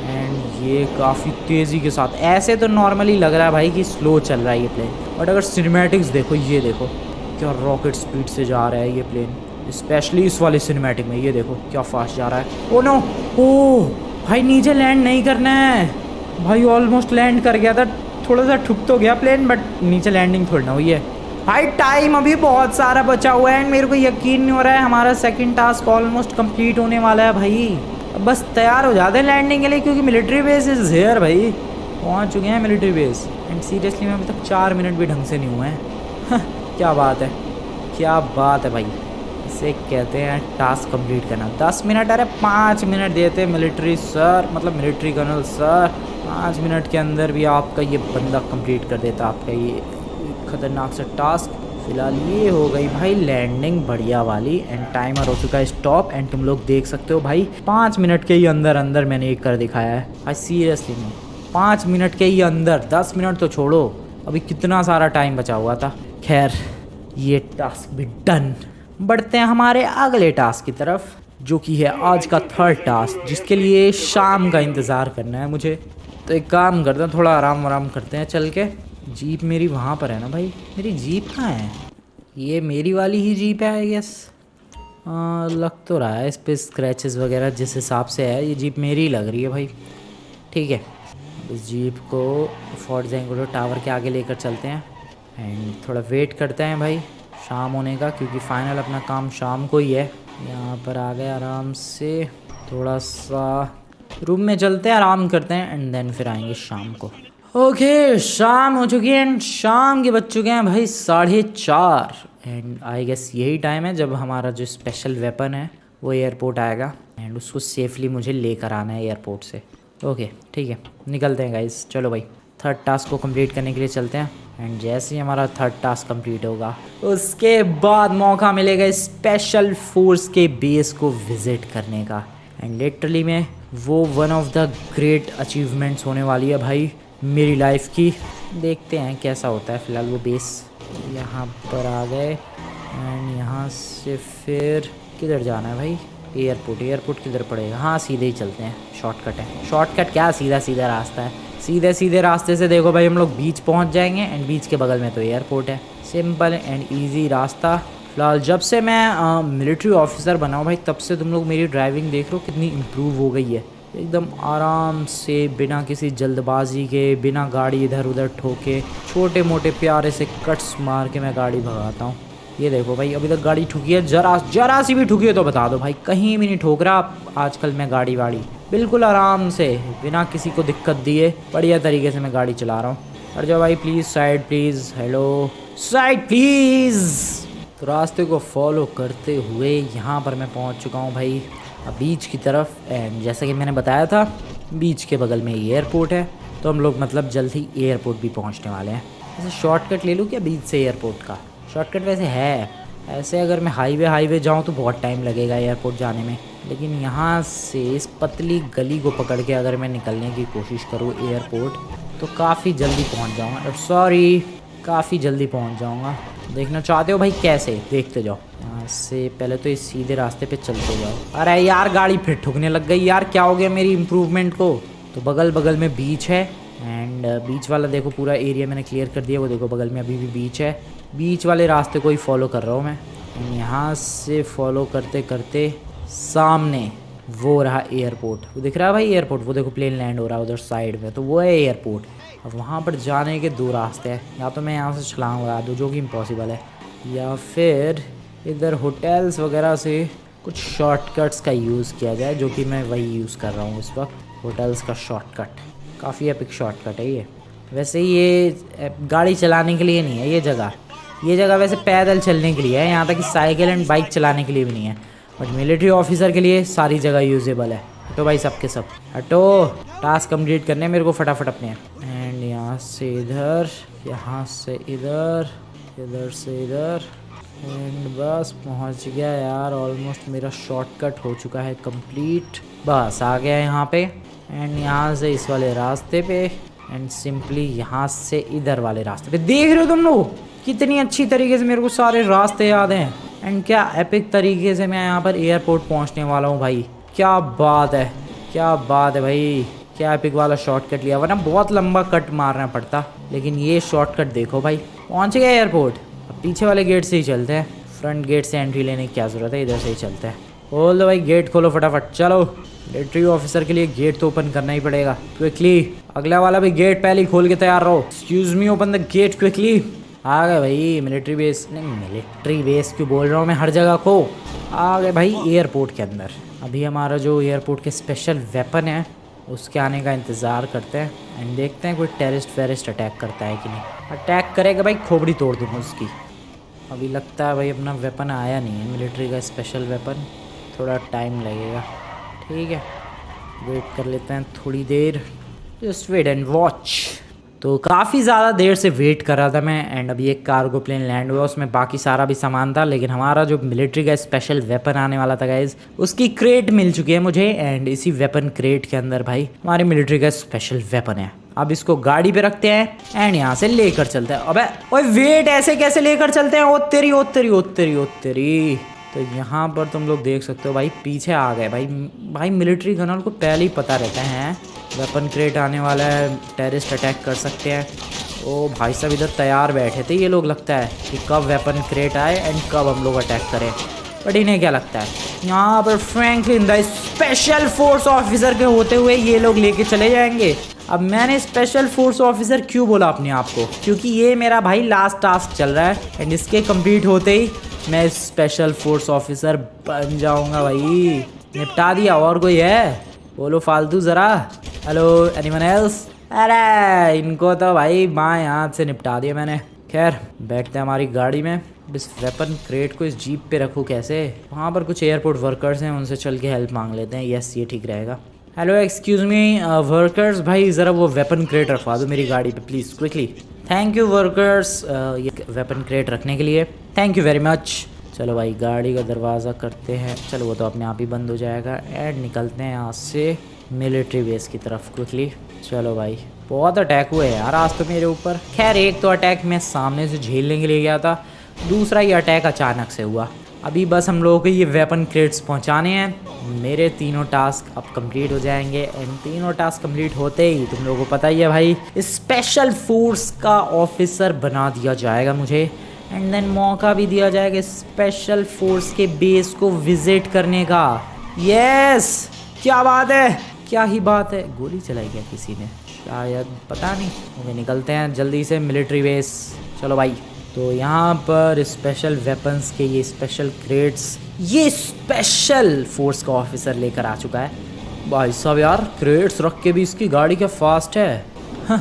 एंड ये काफ़ी तेज़ी के साथ, ऐसे तो नॉर्मली लग रहा है भाई कि स्लो चल रहा है ये प्लेन, बट अगर सिनेमैटिक्स देखो, ये देखो क्या रॉकेट स्पीड से जा रहा है ये प्लेन, स्पेशली इस वाले सिनेमैटिक में। ये देखो क्या फास्ट जा रहा है। ओ नो, ओ भाई नीचे लैंड नहीं करना है भाई। ऑलमोस्ट लैंड कर गया था, थोड़ा सा ठुक तो गया प्लेन, बट नीचे लैंडिंग थोड़ी ना हुई है भाई। टाइम अभी बहुत सारा बचा हुआ है एंड मेरे को यकीन नहीं हो रहा है हमारा सेकंड टास्क ऑलमोस्ट कंप्लीट होने वाला है भाई। अब बस तैयार हो जाते हैं लैंडिंग के लिए, क्योंकि मिलिट्री बेस इज़ हियर भाई। पहुंच चुके हैं मिलिट्री बेस। एंड सीरियसली में अभी तक 4 मिनट भी ढंग से नहीं हुए हैं। क्या बात है, क्या बात है भाई। इसे कहते हैं टास्क कंप्लीट करना। 10 मिनट, अरे 5 मिनट देते मिलिट्री सर, मतलब मिलिट्री कर्नल सर। 5 मिनट के अंदर भी आपका ये बंदा कंप्लीट कर देता आपका ये खतरनाक सा टास्क। फिलहाल ये हो गई भाई लैंडिंग बढ़िया वाली एंड टाइमर हो चुका है स्टॉप। एंड तुम लोग देख सकते हो भाई 5 मिनट के ही अंदर अंदर मैंने ये कर दिखाया है भाई। सीरियसली में 5 मिनट के ही अंदर, 10 मिनट तो छोड़ो, अभी कितना सारा टाइम बचा हुआ था। खैर ये टास्क भी डन। बढ़ते हैं हमारे अगले टास्क की तरफ, जो कि है आज का 3rd टास्क, जिसके लिए शाम का इंतज़ार करना है मुझे। तो एक काम करते हैं, थोड़ा आराम करते हैं चल के। जीप मेरी वहाँ पर है ना भाई, मेरी जीप कहाँ है? ये मेरी वाली ही जीप है आई गेस। लग तो रहा है इस पे स्क्रैचेस वगैरह जिस हिसाब से है, ये जीप मेरी ही लग रही है भाई। ठीक है, इस जीप को फोर्ट ज़ैंगुलो टावर के आगे लेकर चलते हैं एंड थोड़ा वेट करते हैं भाई शाम होने का, क्योंकि फाइनल अपना काम शाम को ही है। यहाँ पर आ गए आराम से, थोड़ा सा रूम में चलते हैं, आराम करते हैं एंड देन फिर आएंगे शाम को। ओके शाम हो चुकी है एंड शाम के बज चुके हैं भाई 4:30 एंड आई गेस यही टाइम है जब हमारा जो स्पेशल वेपन है वो एयरपोर्ट आएगा एंड उसको सेफली मुझे लेकर आना है एयरपोर्ट से। ओके ठीक है, निकलते हैं गाइस। चलो भाई 3rd टास्क को कंप्लीट करने के लिए चलते हैं एंड जैसे ही हमारा 3rd टास्क कंप्लीट होगा उसके बाद मौका मिलेगा स्पेशल फोर्स के बेस को विज़िट करने का। एंड लिटरली में वो one of the great achievements होने वाली है भाई मेरी लाइफ की। देखते हैं कैसा होता है। फ़िलहाल वो बेस यहाँ पर आ गए एंड यहाँ से फिर किधर जाना है भाई? एयरपोर्ट, एयरपोर्ट किधर पड़ेगा? हाँ सीधे ही चलते हैं, शॉर्टकट है। शॉर्टकट क्या, सीधा सीधा रास्ता है। सीधे सीधे रास्ते से देखो भाई हम लोग बीच पहुंच जाएंगे एंड बीच के बगल में तो एयरपोर्ट है। सिंपल एंड इजी रास्ता। फिलहाल जब से मैं मिलिट्री ऑफिसर बना हूँ भाई तब से तुम लोग मेरी ड्राइविंग देख रहे हो कितनी इम्प्रूव हो गई है। एकदम आराम से बिना किसी जल्दबाजी के, बिना गाड़ी इधर उधर ठोके, छोटे मोटे प्यारे से कट्स मार के मैं गाड़ी भगाता हूँ। ये देखो भाई अभी तक गाड़ी ठुकी है, जरा सी भी ठुकी है तो बता दो भाई, कहीं भी नहीं ठोक रहा आजकल मैं गाड़ी वाड़ी, बिल्कुल आराम से बिना किसी को दिक्कत दिए बढ़िया तरीके से मैं गाड़ी चला रहा हूँ। अरे जाओ भाई please side please, hello side please. तो रास्ते को फॉलो करते हुए यहाँ पर मैं पहुँच चुका हूँ भाई बीच की तरफ। एंड जैसा कि मैंने बताया था बीच के बगल में एयरपोर्ट है, तो हम लोग मतलब जल्द ही एयरपोर्ट भी पहुँचने वाले हैं। वैसे शॉर्टकट ले लूँ क्या बीच से एयरपोर्ट का? शॉर्टकट वैसे है, ऐसे अगर मैं हाईवे जाऊँ तो बहुत टाइम लगेगा एयरपोर्ट जाने में, लेकिन यहाँ से इस पतली गली को पकड़ के अगर मैं निकलने की कोशिश करूँ एयरपोर्ट तो काफ़ी जल्दी पहुँच जाऊँगा। सॉरी, काफ़ी जल्दी पहुँच जाऊँगा। देखना चाहते हो भाई कैसे? देखते जाओ। यहाँ से पहले तो इस सीधे रास्ते पे चलते जाओ। अरे यार गाड़ी फिर ठुकने लग गई यार, क्या हो गया मेरी इम्प्रूवमेंट को? तो बगल बगल में बीच है एंड बीच वाला देखो पूरा एरिया मैंने क्लियर कर दिया। वो देखो बगल में अभी भी बीच है, बीच वाले रास्ते को ही फॉलो कर रहा हूँ मैं। यहाँ से फॉलो करते करते सामने वो रहा एयरपोर्ट, वो दिख रहा है भाई एयरपोर्ट, वो देखो प्लेन लैंड हो रहा है उधर साइड में, तो वो है एयरपोर्ट। अब वहाँ पर जाने के दो रास्ते हैं, या तो मैं यहाँ से छलांग लगा दूँ जो कि इम्पॉसिबल है, या फिर इधर होटल्स वगैरह से कुछ शॉर्टकट्स का यूज़ किया जाए, जो कि मैं वही यूज़ कर रहा हूँ इस वक्त, होटल्स का शॉर्टकट। काफ़ी एपिक शॉर्टकट है ये। वैसे ये गाड़ी चलाने के लिए नहीं है ये जगह वैसे पैदल चलने के लिए है, यहाँ तक कि साइकिल एंड बाइक चलाने के लिए भी नहीं है, बट मिलिट्री ऑफिसर के लिए सारी जगह यूजेबल है। हटो भाई सबके सब हटो, टास्क कंप्लीट करने मेरे को फटाफट अपने। एंड यहाँ से इधर, यहाँ से इधर, इधर से इधर, एंड बस पहुँच गया यार। ऑलमोस्ट मेरा शॉर्टकट हो चुका है कंप्लीट, बस आ गया यहाँ पे। एंड यहाँ से इस वाले रास्ते पे एंड सिंपली यहाँ से इधर वाले रास्ते पे। देख रहे हो तुम लोग कितनी अच्छी तरीके से मेरे को सारे रास्ते याद हैं। एंड क्या एपिक तरीके से मैं यहाँ पर एयरपोर्ट पहुँचने वाला हूँ भाई, क्या बात है, क्या बात है भाई, क्या एपिक वाला शॉर्टकट लिया, वरना बहुत लंबा कट मारना पड़ता, लेकिन ये शॉर्टकट देखो भाई, पहुँच गया एयरपोर्ट। अब पीछे वाले गेट से ही चलते हैं, फ्रंट गेट से एंट्री लेने की क्या ज़रूरत है, इधर से ही चलते हैं। खोल दो भाई गेट, खोलो फटाफट। चलो मिलिट्री ऑफिसर के लिए गेट तो ओपन करना ही पड़ेगा क्विकली, अगला वाला भी गेट पहले ही खोल के तैयार रहो। Excuse me, open the gate quickly. आ गए भाई मिलिट्री बेस, नहीं मिलिट्री बेस क्यों बोल रहा हूँ मैं, हर जगह को आ गए भाई एयरपोर्ट के अंदर। अभी हमारा जो एयरपोर्ट के स्पेशल वेपन है उसके आने का इंतज़ार करते हैं एंड देखते हैं कोई टेररिस्ट वेरिस्ट अटैक करता है कि नहीं। अटैक करेगा भाई खोपड़ी तोड़ दूँगा उसकी। अभी लगता है भाई अपना वेपन आया नहीं है, मिलिट्री का स्पेशल वेपन, थोड़ा टाइम लगेगा। ठीक है वेट कर लेते हैं थोड़ी देर, जस्ट वेट एंड वॉच। तो काफ़ी ज़्यादा देर से वेट कर रहा था मैं एंड अभी एक कार्गो प्लेन लैंड हुआ, उसमें बाकी सारा भी सामान था, लेकिन हमारा जो मिलिट्री का स्पेशल वेपन आने वाला था गाइज, उसकी क्रेट मिल चुकी है मुझे। एंड इसी वेपन क्रेट के अंदर भाई हमारे मिलिट्री का स्पेशल वेपन है। अब इसको गाड़ी पे रखते हैं एंड यहाँ से लेकर चलते हैं। अबे ओए वेट, ऐसे कैसे लेकर चलते हैं? ओ तेरी ओ तेरी ओ तेरी ओ तेरी। तो यहाँ पर तुम लोग देख सकते हो भाई पीछे आ गए भाई मिलिट्री गनर को पहले ही पता रहता है वेपन क्रेट आने वाला है, टेररिस्ट अटैक कर सकते हैं। ओ भाई साहब इधर तैयार बैठे थे ये लोग, लगता है कि कब वेपन क्रेट आए एंड कब हम लोग अटैक करें। बट इन्हें क्या लगता है, यहाँ पर Franklin the special force officer के होते हुए ये लोग लेके चले जाएंगे। अब मैंने स्पेशल फोर्स ऑफिसर क्यों बोला अपने आप को, क्योंकि ये मेरा भाई लास्ट टास्क चल रहा है एंड इसके कंप्लीट होते ही मैं स्पेशल फोर्स ऑफिसर बन जाऊंगा भाई। निपटा दिया, और कोई है बोलो फालतू ज़रा। Hello anyone else? अरे इनको तो भाई बाएं हाथ से निपटा दिया मैंने। खैर बैठते हैं हमारी गाड़ी में। इस वेपन क्रेट को इस जीप पे रखूँ कैसे? वहाँ पर कुछ एयरपोर्ट वर्कर्स हैं, उनसे चल के हेल्प मांग लेते हैं। यस ये ठीक रहेगा। हेलो एक्सक्यूज़ मी वर्कर्स, भाई ज़रा वो वेपन क्रेट रखवा दो मेरी गाड़ी पे please quickly. Thank you workers ये वेपन क्रेट रखने के लिए, थैंक यू वेरी मच। चलो भाई गाड़ी का दरवाज़ा करते हैं, चलो वो तो अपने आप ही बंद हो जाएगा एंड निकलते हैं यहाँ से मिलिट्री बेस की तरफ क्विकली। चलो भाई बहुत अटैक हुए यार आज तो मेरे ऊपर। खैर एक तो अटैक मैं सामने से झेलने के लिए गया था, दूसरा ये अटैक अचानक से हुआ। अभी बस हम लोगों को ये वेपन क्रेट्स पहुंचाने हैं। मेरे तीनों टास्क अब कंप्लीट हो जाएंगे एंड तीनों टास्क कंप्लीट होते ही तुम लोगों को पता ही है भाई, स्पेशल फोर्स का ऑफिसर बना दिया जाएगा मुझे। एंड देन मौका भी दिया जाएगा स्पेशल फोर्स के बेस को विजिट करने का। यस, क्या बात है, क्या ही बात है। गोली चलाई क्या किसी ने शायद, पता नहीं। ओके, निकलते हैं जल्दी से मिलिट्री बेस। चलो भाई। तो यहाँ पर स्पेशल वेपन्स के ये स्पेशल क्रेट्स ये स्पेशल फोर्स का ऑफिसर लेकर आ चुका है। भाई साहब यार, क्रेट्स रख के भी इसकी गाड़ी क्या फास्ट है। हाँ,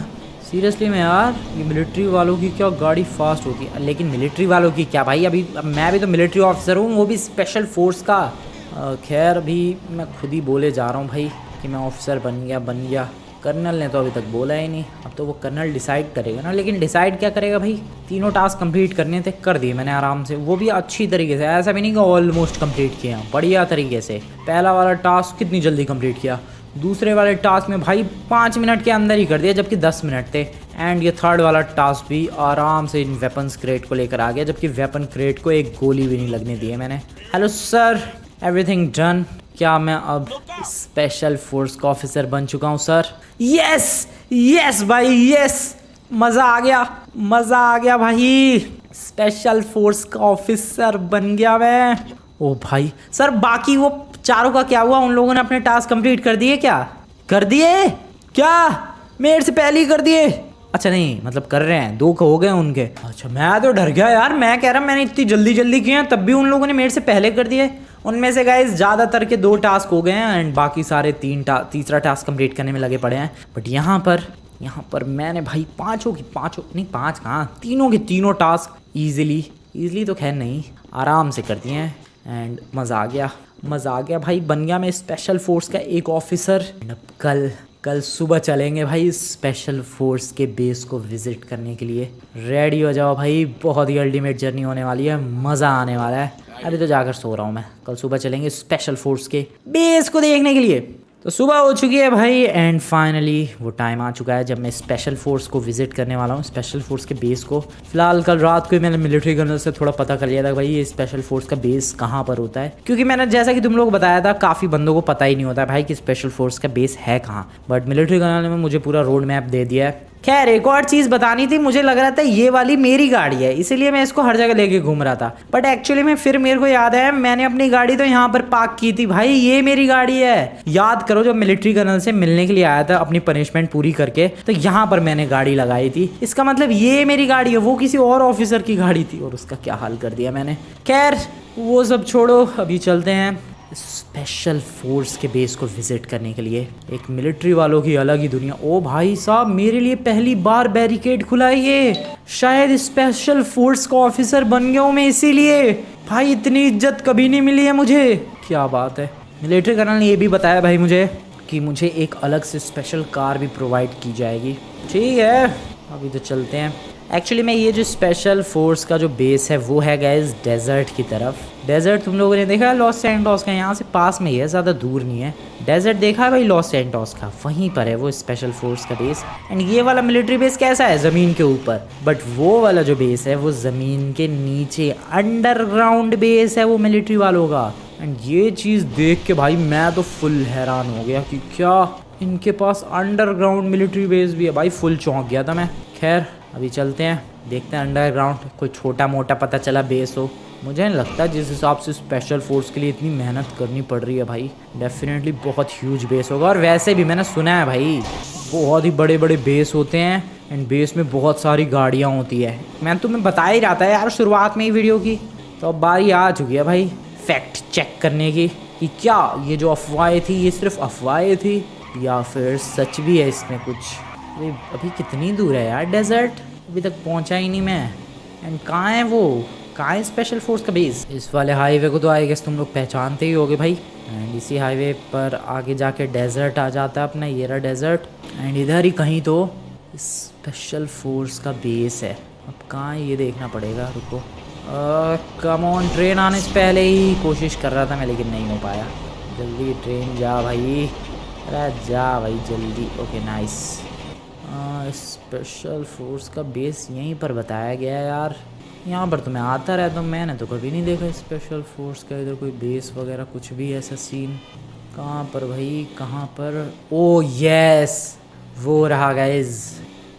सीरियसली में यार, ये मिलिट्री वालों की क्या गाड़ी फास्ट होती है। लेकिन मिलिट्री वालों की क्या भाई, अभी मैं भी तो मिलिट्री ऑफिसर हूँ, वो भी स्पेशल फोर्स का। खैर अभी मैं खुद ही बोले जा रहा हूँ भाई कि मैं ऑफिसर बन गया। कर्नल ने तो अभी तक बोला ही नहीं, अब तो वो कर्नल डिसाइड करेगा ना। लेकिन डिसाइड क्या करेगा भाई, तीनों टास्क कंप्लीट करने थे, कर दिए मैंने आराम से, वो भी अच्छी तरीके से। ऐसा भी नहीं कि ऑलमोस्ट कंप्लीट किया, बढ़िया तरीके से। पहला वाला टास्क कितनी जल्दी कंप्लीट किया, दूसरे वाले टास्क में भाई 5 मिनट के अंदर ही कर दिया, जबकि 10 मिनट थे। एंड ये थर्ड वाला टास्क भी आराम से इन वेपन्स क्रेट को लेकर आ गया, जबकि वेपन क्रेट को एक गोली भी नहीं लगने दी है मैंने। Hello sir, everything done. क्या मैं अब स्पेशल फोर्स का ऑफिसर बन चुका हूँ सर? यस यस भाई यस, मज़ा आ गया भाई, स्पेशल फोर्स का ऑफिसर बन गया मैं। ओ भाई सर, बाकी वो चारों का क्या हुआ? उन लोगों ने अपने टास्क कंप्लीट कर दिए क्या? कर दिए क्या? मेरे से पहले ही कर दिए? अच्छा नहीं, मतलब कर रहे हैं, 2 हो गए उनके। अच्छा, मैं तो डर गया यार, मैं कह रहा मैंने इतनी जल्दी किए हैं, तब भी उन लोगों ने मेरे से पहले कर दिए। उनमें से गाइस ज़्यादातर के 2 टास्क हो गए हैं एंड बाकी सारे तीसरा टास्क कंप्लीट करने में लगे पड़े हैं। बट यहाँ पर मैंने भाई पाँचों नहीं, 5 कहाँ, तीनों के तीनों टास्क ईजिली तो खैर नहीं, आराम से कर दिए हैं। एंड मज़ा आ गया भाई, बन गया मैं स्पेशल फोर्स का एक ऑफिसर। कल सुबह चलेंगे भाई स्पेशल फोर्स के बेस को विजिट करने के लिए। रेडी हो जाओ भाई, बहुत ही अल्टीमेट जर्नी होने वाली है, मज़ा आने वाला है। अभी तो जाकर सो रहा हूँ मैं, कल सुबह चलेंगे स्पेशल फोर्स के बेस को देखने के लिए। तो सुबह हो चुकी है भाई एंड फाइनली वो टाइम आ चुका है जब मैं स्पेशल फोर्स को विजिट करने वाला हूँ, स्पेशल फोर्स के बेस को। फिलहाल कल रात को ही मैंने मिलिट्री कर्नल से थोड़ा पता कर लिया था भाई ये स्पेशल फोर्स का बेस कहाँ पर होता है, क्योंकि मैंने जैसा कि तुम लोग बताया था, काफ़ी बंदों को पता ही नहीं होता है भाई कि स्पेशल फोर्स का बेस है कहाँ। बट मिलिट्री कर्नल ने मुझे पूरा रोड मैप दे दिया है। खैर एक और चीज़ बतानी थी, मुझे लग रहा था ये वाली मेरी गाड़ी है, इसीलिए मैं इसको हर जगह लेके घूम रहा था। बट एक्चुअली में फिर मेरे को याद है, मैंने अपनी गाड़ी तो यहाँ पर पार्क की थी भाई, ये मेरी गाड़ी है। याद करो जब मिलिट्री कर्नल से मिलने के लिए आया था अपनी पनिशमेंट पूरी करके, तो यहाँ पर मैंने गाड़ी लगाई थी। इसका मतलब ये मेरी गाड़ी है, वो किसी और ऑफिसर की गाड़ी थी और उसका क्या हाल कर दिया मैंने। खैर वो सब छोड़ो, अभी चलते हैं स्पेशल फोर्स के बेस को विजिट करने के लिए। एक मिलिट्री वालों की अलग ही दुनिया। ओ भाई साहब, मेरे लिए पहली बार बैरिकेड खुला है ये, शायद स्पेशल फोर्स का ऑफिसर बन गया हूँ मैं इसीलिए। भाई इतनी इज्जत कभी नहीं मिली है मुझे, क्या बात है। मिलिट्री कर्नल ने ये भी बताया भाई मुझे कि मुझे एक अलग से स्पेशल कार भी प्रोवाइड की जाएगी। ठीक है अभी तो चलते हैं। एक्चुअली में ये जो स्पेशल फोर्स का जो बेस है वो है गाइस डेजर्ट की तरफ। डेजर्ट तुम लोगों ने देखा है लॉस सैंटोस का, यहाँ से पास में ही है, ज़्यादा दूर नहीं है। डेजर्ट देखा है भाई लॉस सैंटोस का, वहीं पर है वो स्पेशल फोर्स का बेस। एंड ये वाला मिलिट्री बेस कैसा है, ज़मीन के ऊपर, बट वो वाला जो बेस है वो ज़मीन के नीचे अंडरग्राउंड बेस है वो मिलिट्री वालों का। एंड ये चीज़ देख के भाई मैं तो फुल हैरान हो गया कि क्या इनके पास अंडरग्राउंड मिलिट्री बेस भी है भाई, फुल चौंक गया था मैं। खैर अभी चलते हैं, देखते हैं अंडरग्राउंड कोई छोटा मोटा पता चला बेस हो। मुझे नहीं लगता जिस हिसाब से स्पेशल फोर्स के लिए इतनी मेहनत करनी पड़ रही है भाई, डेफिनेटली बहुत ह्यूज बेस होगा। और वैसे भी मैंने सुना है भाई बहुत ही बड़े बड़े बेस होते हैं एंड बेस में बहुत सारी गाड़ियाँ होती है। मैं तुम्हें बता ही रहा था यार शुरुआत में ही वीडियो की, तो अब बारी आ चुकी है भाई फैक्ट चेक करने की कि क्या ये जो अफवाहें थी ये सिर्फ अफवाहें थी या फिर सच भी है इसमें कुछ। अभी कितनी दूर है यार डेजर्ट, अभी तक पहुंचा ही नहीं मैं। एंड कहाँ है वो, कहाँ है स्पेशल फोर्स का बेस? इस वाले हाईवे को तो आई गेस तुम लोग पहचानते ही होगे भाई। एंड इसी हाईवे पर आगे जाके डेजर्ट आ जाता है अपना, ये रहा डेजर्ट। एंड इधर ही कहीं तो स्पेशल फोर्स का बेस है। अब कहाँ है ये देखना पड़ेगा, रुको। कम ऑन, ट्रेन आने से पहले ही कोशिश कर रहा था मैं लेकिन नहीं हो पाया। जल्दी ट्रेन जा भाई, अरे जा भाई जल्दी। ओके नाइस, स्पेशल फोर्स का बेस यहीं पर बताया गया है यार। यहाँ पर तो मैं आता रहता हूँ, मैंने तो कभी नहीं देखा स्पेशल फोर्स का इधर कोई बेस वगैरह कुछ भी ऐसा सीन। कहाँ पर भाई, कहाँ पर? ओ यस, वो रहा गाइज।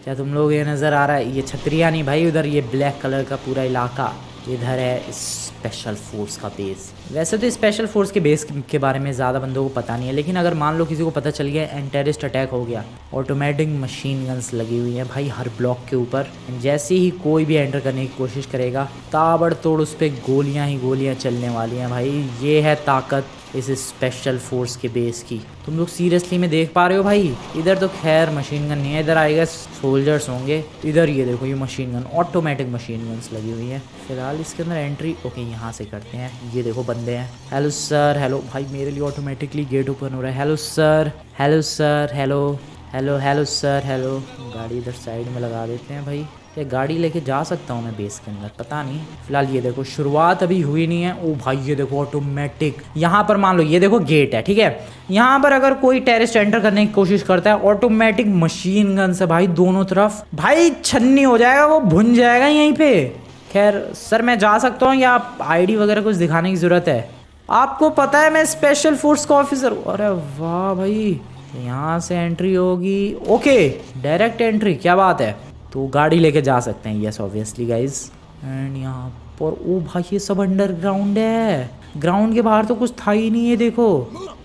क्या तुम लोग ये नज़र आ रहा है? ये छतरिया नहीं भाई, उधर ये ब्लैक कलर का पूरा इलाका, इधर है स्पेशल फोर्स का बेस। वैसे तो स्पेशल फोर्स के बेस के बारे में ज़्यादा बंदों को पता नहीं है, लेकिन अगर मान लो किसी को पता चल गया एंड टेररिस्ट अटैक हो गया, ऑटोमेटिक मशीन गन्स लगी हुई हैं भाई हर ब्लॉक के ऊपर। जैसे ही कोई भी एंटर करने की कोशिश करेगा, ताबड़तोड़ उस पर गोलियाँ ही गोलियाँ चलने वाली हैं भाई। ये है ताकत इस स्पेशल फोर्स के बेस की। तुम लोग सीरियसली में देख पा रहे हो भाई? इधर तो खैर मशीन गन नहीं है, इधर आएगा सोल्जर्स होंगे। इधर ये देखो, ये machine gun, automatic machine guns लगी हुई हैं। फिलहाल इसके अंदर एंट्री ओके यहाँ से करते हैं। ये देखो बंदे हैं। हेलो सर, हेलो भाई, मेरे लिए ऑटोमेटिकली गेट ओपन हो रहा है। Hello sir, hello sir, hello hello hello sir, hello. गाड़ी इधर साइड में लगा देते हैं भाई। ये गाड़ी लेके जा सकता हूँ मैं बेस के अंदर? पता नहीं। फिलहाल ये देखो, शुरुआत अभी हुई नहीं है। ओ भाई ये देखो ऑटोमेटिक, यहाँ पर मान लो ये देखो गेट है, ठीक है। यहाँ पर अगर कोई टेररिस्ट एंटर करने की कोशिश करता है, ऑटोमेटिक मशीन गन से भाई दोनों तरफ भाई छन्नी हो जाएगा, वो भुन जाएगा यहीं पे। खैर सर मैं जा सकता हूँ या आईडी वगैरह कुछ दिखाने की ज़रूरत है? आपको पता है मैं स्पेशल फोर्स का ऑफिसर हूँ। अरे वाह भाई, यहाँ से एंट्री होगी। ओके डायरेक्ट एंट्री, क्या बात है। तो गाड़ी लेके जा सकते हैं, यस ऑब्वियसली गाइज। एंड यहाँ पर ओ भाई ये सब अंडरग्राउंड है, ग्राउंड के बाहर तो कुछ था ही नहीं है, देखो।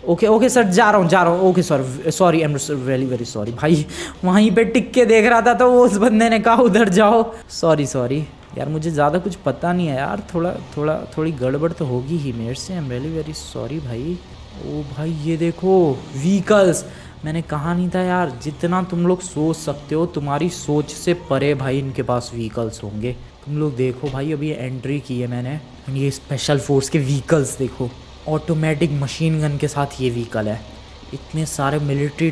ओके ओके सर, जा रहा हूँ। Okay sir, sorry, I am very very sorry भाई। वहीं पे टिक के देख रहा था तो वो उस बंदे ने कहा उधर जाओ। सॉरी यार, मुझे ज़्यादा कुछ पता नहीं है यार, थोड़ी गड़बड़ तो होगी ही मेरे से। I am really very sorry भाई। ओ भाई ये देखो व्हीकल्स, मैंने कहा नहीं था यार, जितना तुम लोग सोच सकते हो तुम्हारी सोच से परे भाई इनके पास व्हीकल्स होंगे। तुम लोग देखो भाई, अभी ये की है मैंने, ये स्पेशल फोर्स के व्हीकल्स देखो, ऑटोमेटिक मशीन गन के साथ ये व्हीकल है। इतने सारे मिलिट्री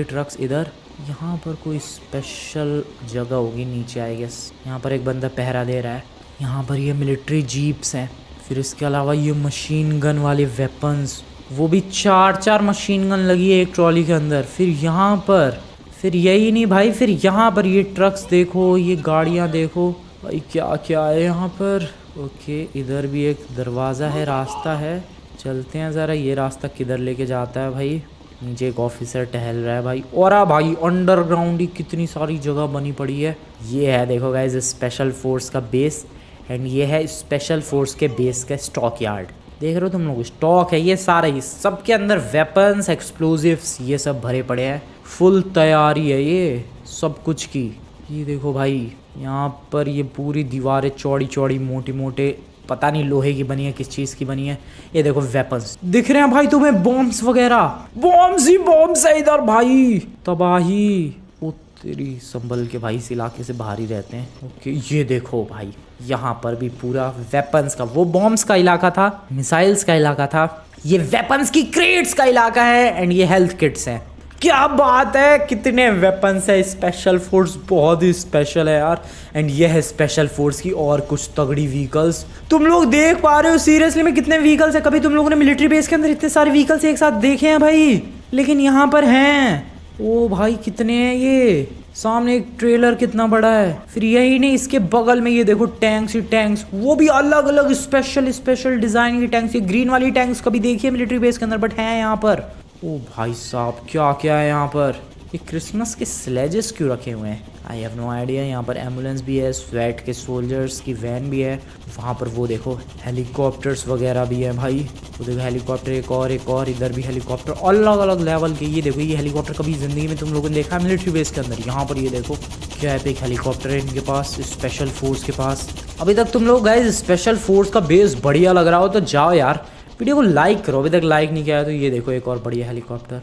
ट्रक्स इधर। यहाँ पर कोई स्पेशल जगह होगी नीचे आई गेस। यहाँ पर एक बंदा पहरा दे रहा है। यहाँ पर ये मिलिट्री जीप्स हैं, फिर इसके अलावा ये मशीन गन वाले वेपन्स, वो भी 4 मशीन गन लगी है एक ट्रॉली के अंदर। फिर यहाँ पर, फिर यही नहीं भाई, फिर यहाँ पर ये ट्रक्स देखो, ये गाड़ियाँ देखो भाई, क्या क्या है यहाँ पर। ओके इधर भी एक दरवाज़ा है, रास्ता है, चलते हैं ज़रा। ये रास्ता किधर लेके जाता है भाई? नीचे एक ऑफिसर टहल रहा है भाई। और भाई अंडरग्राउंड ही कितनी सारी जगह बनी पड़ी है। ये है देखो गाइज स्पेशल फोर्स का बेस, एंड ये है स्पेशल फोर्स के बेस का स्टॉक यार्ड। देख रहे हो तुम लोग, स्टॉक है ये सारा ही, सब के अंदर वेपन्स, एक्सप्लोजिव्स ये सब भरे पड़े हैं। फुल तैयारी है ये सब कुछ की। ये देखो भाई, यहाँ पर ये पूरी दीवारें चौड़ी मोटी मोटे, पता नहीं लोहे की बनी है किस चीज़ की बनी है। ये देखो वेपन्स दिख रहे हैं भाई तुम्हें, बॉम्ब्स वगैरह, बॉम्ब्स ही बॉम्ब्स है इधर भाई, तबाही। ओ तेरी, संभल के भाई, इस इलाके से बाहर ही रहते हैं। ओके ये देखो भाई, यहाँ पर भी पूरा वेपन्स का, वो बॉम्ब्स का इलाका था, मिसाइल्स का इलाका था, ये वेपन्स की क्रेट्स का इलाका है, एंड ये हेल्थ किट्स हैं। क्या बात है, कितने वेपन्स है। स्पेशल फोर्स बहुत ही स्पेशल है यार। एंड ये है स्पेशल फोर्स की और कुछ तगड़ी व्हीकल्स। तुम लोग देख पा रहे हो सीरियसली में कितने व्हीकल्स है? कभी तुम लोगों ने मिलिट्री बेस के अंदर इतने सारे व्हीकल्स एक साथ देखे हैं भाई? लेकिन यहाँ पर हैं। ओ भाई कितने हैं ये। सामने एक ट्रेलर कितना बड़ा है। फिर यही नहीं, इसके बगल में ये देखो टैंक्स ही टैंक्स, वो भी अलग अलग स्पेशल डिजाइन की टैंक्स। ये ग्रीन वाली टैंक्स कभी देखी है मिलिट्री बेस के अंदर, बट है यहाँ पर। ओ भाई साहब क्या क्या है यहाँ पर। ये क्रिसमस के स्लेजेस क्यों रखे हुए हैं? I have no idea. यहाँ पर एम्बुलेंस भी है, स्वेट के सोल्जर्स की वैन भी है। वहाँ पर वो देखो हेलीकॉप्टर्स वगैरह भी है भाई। वो देखो हेलीकॉप्टर, एक और इधर भी हेलीकॉप्टर, अलग अलग लेवल के। ये देखो, ये हेलीकॉप्टर कभी ज़िंदगी में तुम लोगों ने देखा है मिलिट्री बेस के अंदर? यहाँ पर ये देखो क्या है, एक हेलीकॉप्टर है इनके पास, स्पेशल फोर्स के पास। अभी तक तुम लोग गाइस स्पेशल फोर्स का बेस बढ़िया लग रहा हो तो जाओ यार, वीडियो को लाइक करो। अभी तक लाइक नहीं किया है तो ये देखो एक और बढ़िया हेलीकॉप्टर।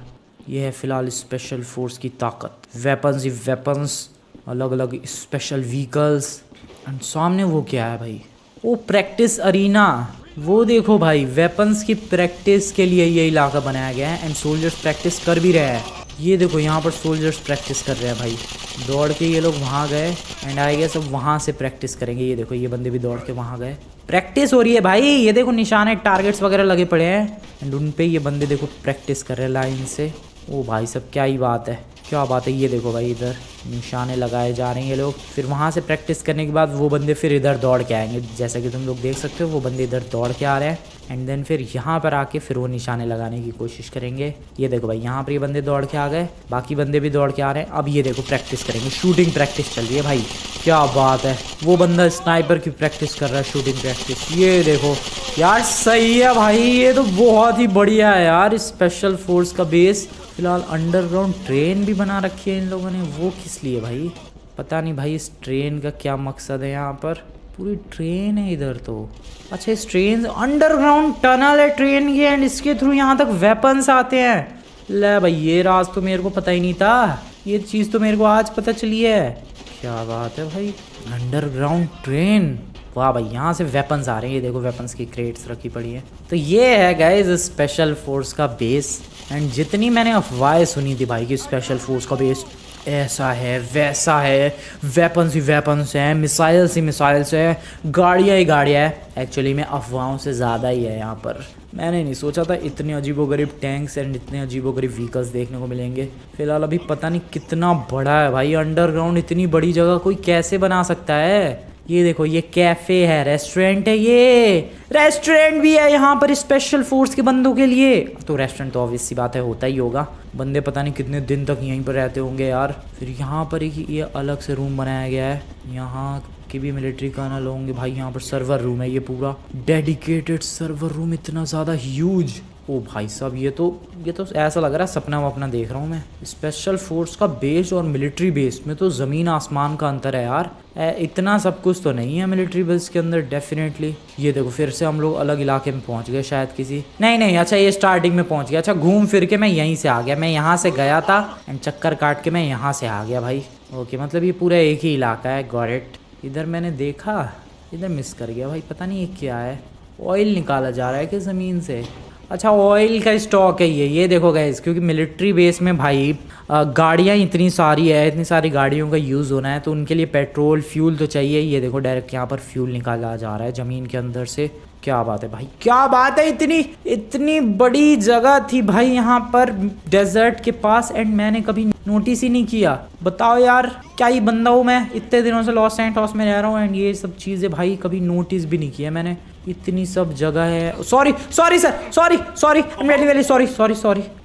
ये है फिलहाल स्पेशल फोर्स की ताकत, वेपन्स ही वेपन्स, अलग अलग स्पेशल व्हीकल्स। एंड सामने वो क्या है भाई? वो प्रैक्टिस अरीना। वो देखो भाई, वेपन्स की प्रैक्टिस के लिए ये इलाका बनाया गया है, एंड सोल्जर्स प्रैक्टिस कर भी रहे हैं। ये देखो यहाँ पर सोल्जर्स प्रैक्टिस कर रहे हैं भाई। दौड़ के ये लोग वहाँ गए, एंड आई गेस अब वहाँ से प्रैक्टिस करेंगे। ये देखो ये बंदे भी दौड़ के वहाँ गए, प्रैक्टिस हो रही है भाई। ये देखो निशाने, टारगेट्स वगैरह लगे पड़े हैं, एंड उन पे ये बंदे देखो प्रैक्टिस कर रहे हैं लाइन से। ओ भाई सब क्या ही बात है, क्या बात है। ये देखो भाई इधर निशाने लगाए जा रहे हैं ये लोग। फिर वहाँ से प्रैक्टिस करने के बाद वो बंदे फिर इधर दौड़ के आएंगे, जैसा कि तुम लोग देख सकते हो वो बंदे इधर दौड़ के आ रहे हैं। एंड देन फिर यहाँ पर आके फिर वो निशाने लगाने की कोशिश करेंगे। ये देखो भाई यहाँ पर ये बंदे दौड़ के आ गए, बाकी बंदे भी दौड़ के आ रहे हैं। अब ये देखो प्रैक्टिस करेंगे, शूटिंग प्रैक्टिस चल रही है भाई। क्या बात है, वो बंदा स्नाइपर की प्रैक्टिस कर रहा है, शूटिंग प्रैक्टिस। ये देखो यार सही है भाई, ये तो बहुत ही बढ़िया है यार। स्पेशल फोर्स का बेस फिलहाल अंडरग्राउंड ट्रेन भी बना रखी है इन लोगों ने, वो किस लिए भाई पता नहीं भाई। इस ट्रेन का क्या मकसद है, यहाँ पर पूरी ट्रेन है इधर तो। अच्छा इस ट्रेन अंडरग्राउंड टनल है ट्रेन की, एंड इसके थ्रू यहाँ तक वेपन्स आते हैं। ले भाई ये राज तो मेरे को पता ही नहीं था, ये चीज़ तो मेरे को आज पता चली है। क्या बात है भाई, अंडरग्राउंड ट्रेन, वाह भाई। यहाँ से वेपन्स आ रहे हैं, ये देखो वेपन्स की क्रेट्स रखी पड़ी है। तो ये है गाइस स्पेशल फोर्स का बेस। एंड जितनी मैंने अफवाहें सुनी थी भाई कि स्पेशल फोर्स का बेस ऐसा है वैसा है, वेपन्स ही वेपन्स हैं, मिसाइल्स ही मिसाइल्स है, गाड़ियाँ ही गाड़ियाँ है, एक्चुअली में अफवाहों से ज़्यादा ही है यहाँ पर। मैंने नहीं सोचा था इतने अजीबोगरीब टैंक्स एंड इतने अजीबोगरीब व्हीकल्स देखने को मिलेंगे। फिलहाल अभी पता नहीं कितना बड़ा है भाई अंडरग्राउंड, इतनी बड़ी जगह कोई कैसे बना सकता है। ये देखो ये कैफे है, रेस्टोरेंट है, ये रेस्टोरेंट भी है यहाँ पर स्पेशल फोर्स के बंदों के लिए। तो रेस्टोरेंट तो ऑब्वियस सी बात है होता ही होगा, बंदे पता नहीं कितने दिन तक यहीं पर रहते होंगे यार। फिर यहाँ पर एक ये अलग से रूम बनाया गया है, यहाँ के भी मिलिट्री कर्नल होंगे भाई। यहाँ पर सर्वर रूम है, ये पूरा डेडिकेटेड सर्वर रूम, इतना ज़्यादा ह्यूज। ओ भाई साहब ये तो ऐसा लग रहा है सपना वपना देख रहा हूँ मैं। स्पेशल फोर्स का बेस और मिलिट्री बेस में तो ज़मीन आसमान का अंतर है यार। इतना सब कुछ तो नहीं है मिलिट्री बेस के अंदर डेफिनेटली। ये देखो फिर से हम लोग अलग इलाके में पहुँच गए शायद किसी, नहीं अच्छा ये स्टार्टिंग में पहुँच गया। अच्छा घूम फिर के मैं यहीं से आ गया, मैं यहाँ से गया था एंड चक्कर काट के मैं यहाँ से आ गया भाई। ओके मतलब ये पूरा एक ही इलाका है, गॉट इट। इधर मैंने देखा, इधर मिस कर गया भाई, पता नहीं ये क्या है। ऑयल निकाला जा रहा है कि ज़मीन से, अच्छा ऑयल का स्टॉक है ये देखो गाइस। क्योंकि मिलिट्री बेस में भाई गाड़ियाँ इतनी सारी है, इतनी सारी गाड़ियों का यूज़ होना है, तो उनके लिए पेट्रोल फ्यूल तो चाहिए। ये देखो डायरेक्ट यहाँ पर फ्यूल निकाला जा रहा है ज़मीन के अंदर से। क्या बात है भाई, क्या बात है, इतनी बड़ी जगह थी भाई यहाँ पर डेजर्ट के पास, एंड मैंने कभी नोटिस ही नहीं किया। बताओ यार क्या ही बंदा हूँ मैं, इतने दिनों से लॉस एंटोस में रह रहा हूँ एंड ये सब चीज़ें भाई कभी नोटिस भी नहीं किया मैंने। इतनी सब जगह है। सॉरी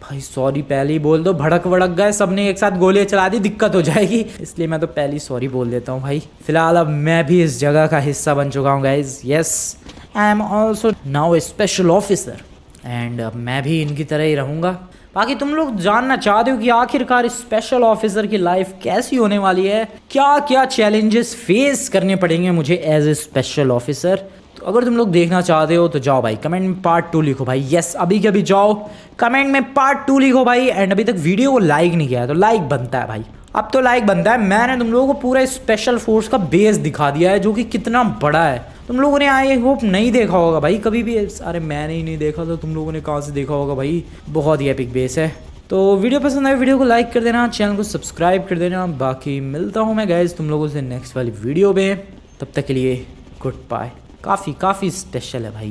भाई, सॉरी पहले ही बोल दो, भड़क गए सबने एक साथ गोलियां चला दी, दिक्कत हो जाएगी, इसलिए मैं तो पहले ही सॉरी बोल देता हूँ भाई। फिलहाल अब मैं भी इस जगह का हिस्सा बन चुका हूँ guys. Yes I am also now A special officer and अब मैं भी इनकी तरह ही रहूँगा। बाकी तुम लोग जानना चाहते हो कि आखिरकार स्पेशल ऑफिसर की लाइफ कैसी होने वाली है, क्या क्या चैलेंजेस फेस करने पड़ेंगे मुझे एज ए स्पेशल ऑफिसर। तो अगर तुम लोग देखना चाहते हो तो जाओ भाई कमेंट में पार्ट 2 लिखो भाई। यस अभी के अभी जाओ कमेंट में पार्ट 2 लिखो भाई। एंड अभी तक वीडियो को लाइक नहीं किया है तो लाइक बनता है भाई, अब तो लाइक बनता है। मैंने तुम लोगों को पूरा स्पेशल फोर्स का बेस दिखा दिया है जो कि कितना बड़ा है। तुम लोगों ने आई होप नहीं देखा होगा भाई कभी भी, अरे मैंने ही नहीं देखा तो तुम लोगों ने कहाँ से देखा होगा भाई। बहुत ही एपिक बेस है। तो वीडियो पसंद आए वीडियो को लाइक कर देना, चैनल को सब्सक्राइब कर देना। बाकी मिलता हूँ मैं गाइज तुम लोगों से नेक्स्ट वाली वीडियो में, तब तक के लिए गुड बाय। काफ़ी स्पेशल है भाई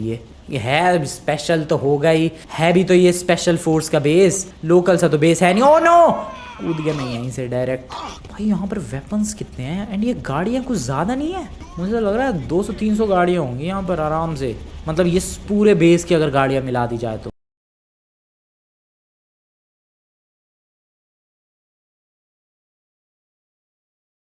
ये है स्पेशल तो होगा ही, है भी तो ये स्पेशल फोर्स का बेस, लोकल सा तो बेस है नहीं। ओ नो कूद गया मैं यहीं से डायरेक्ट। भाई यहाँ पर वेपन्स कितने हैं एंड ये गाड़ियाँ कुछ ज़्यादा नहीं है, मुझे तो लग रहा है 200-300 गाड़ियाँ होंगी यहाँ पर आराम से, मतलब ये पूरे बेस की अगर गाड़ियाँ मिला दी जाए तो।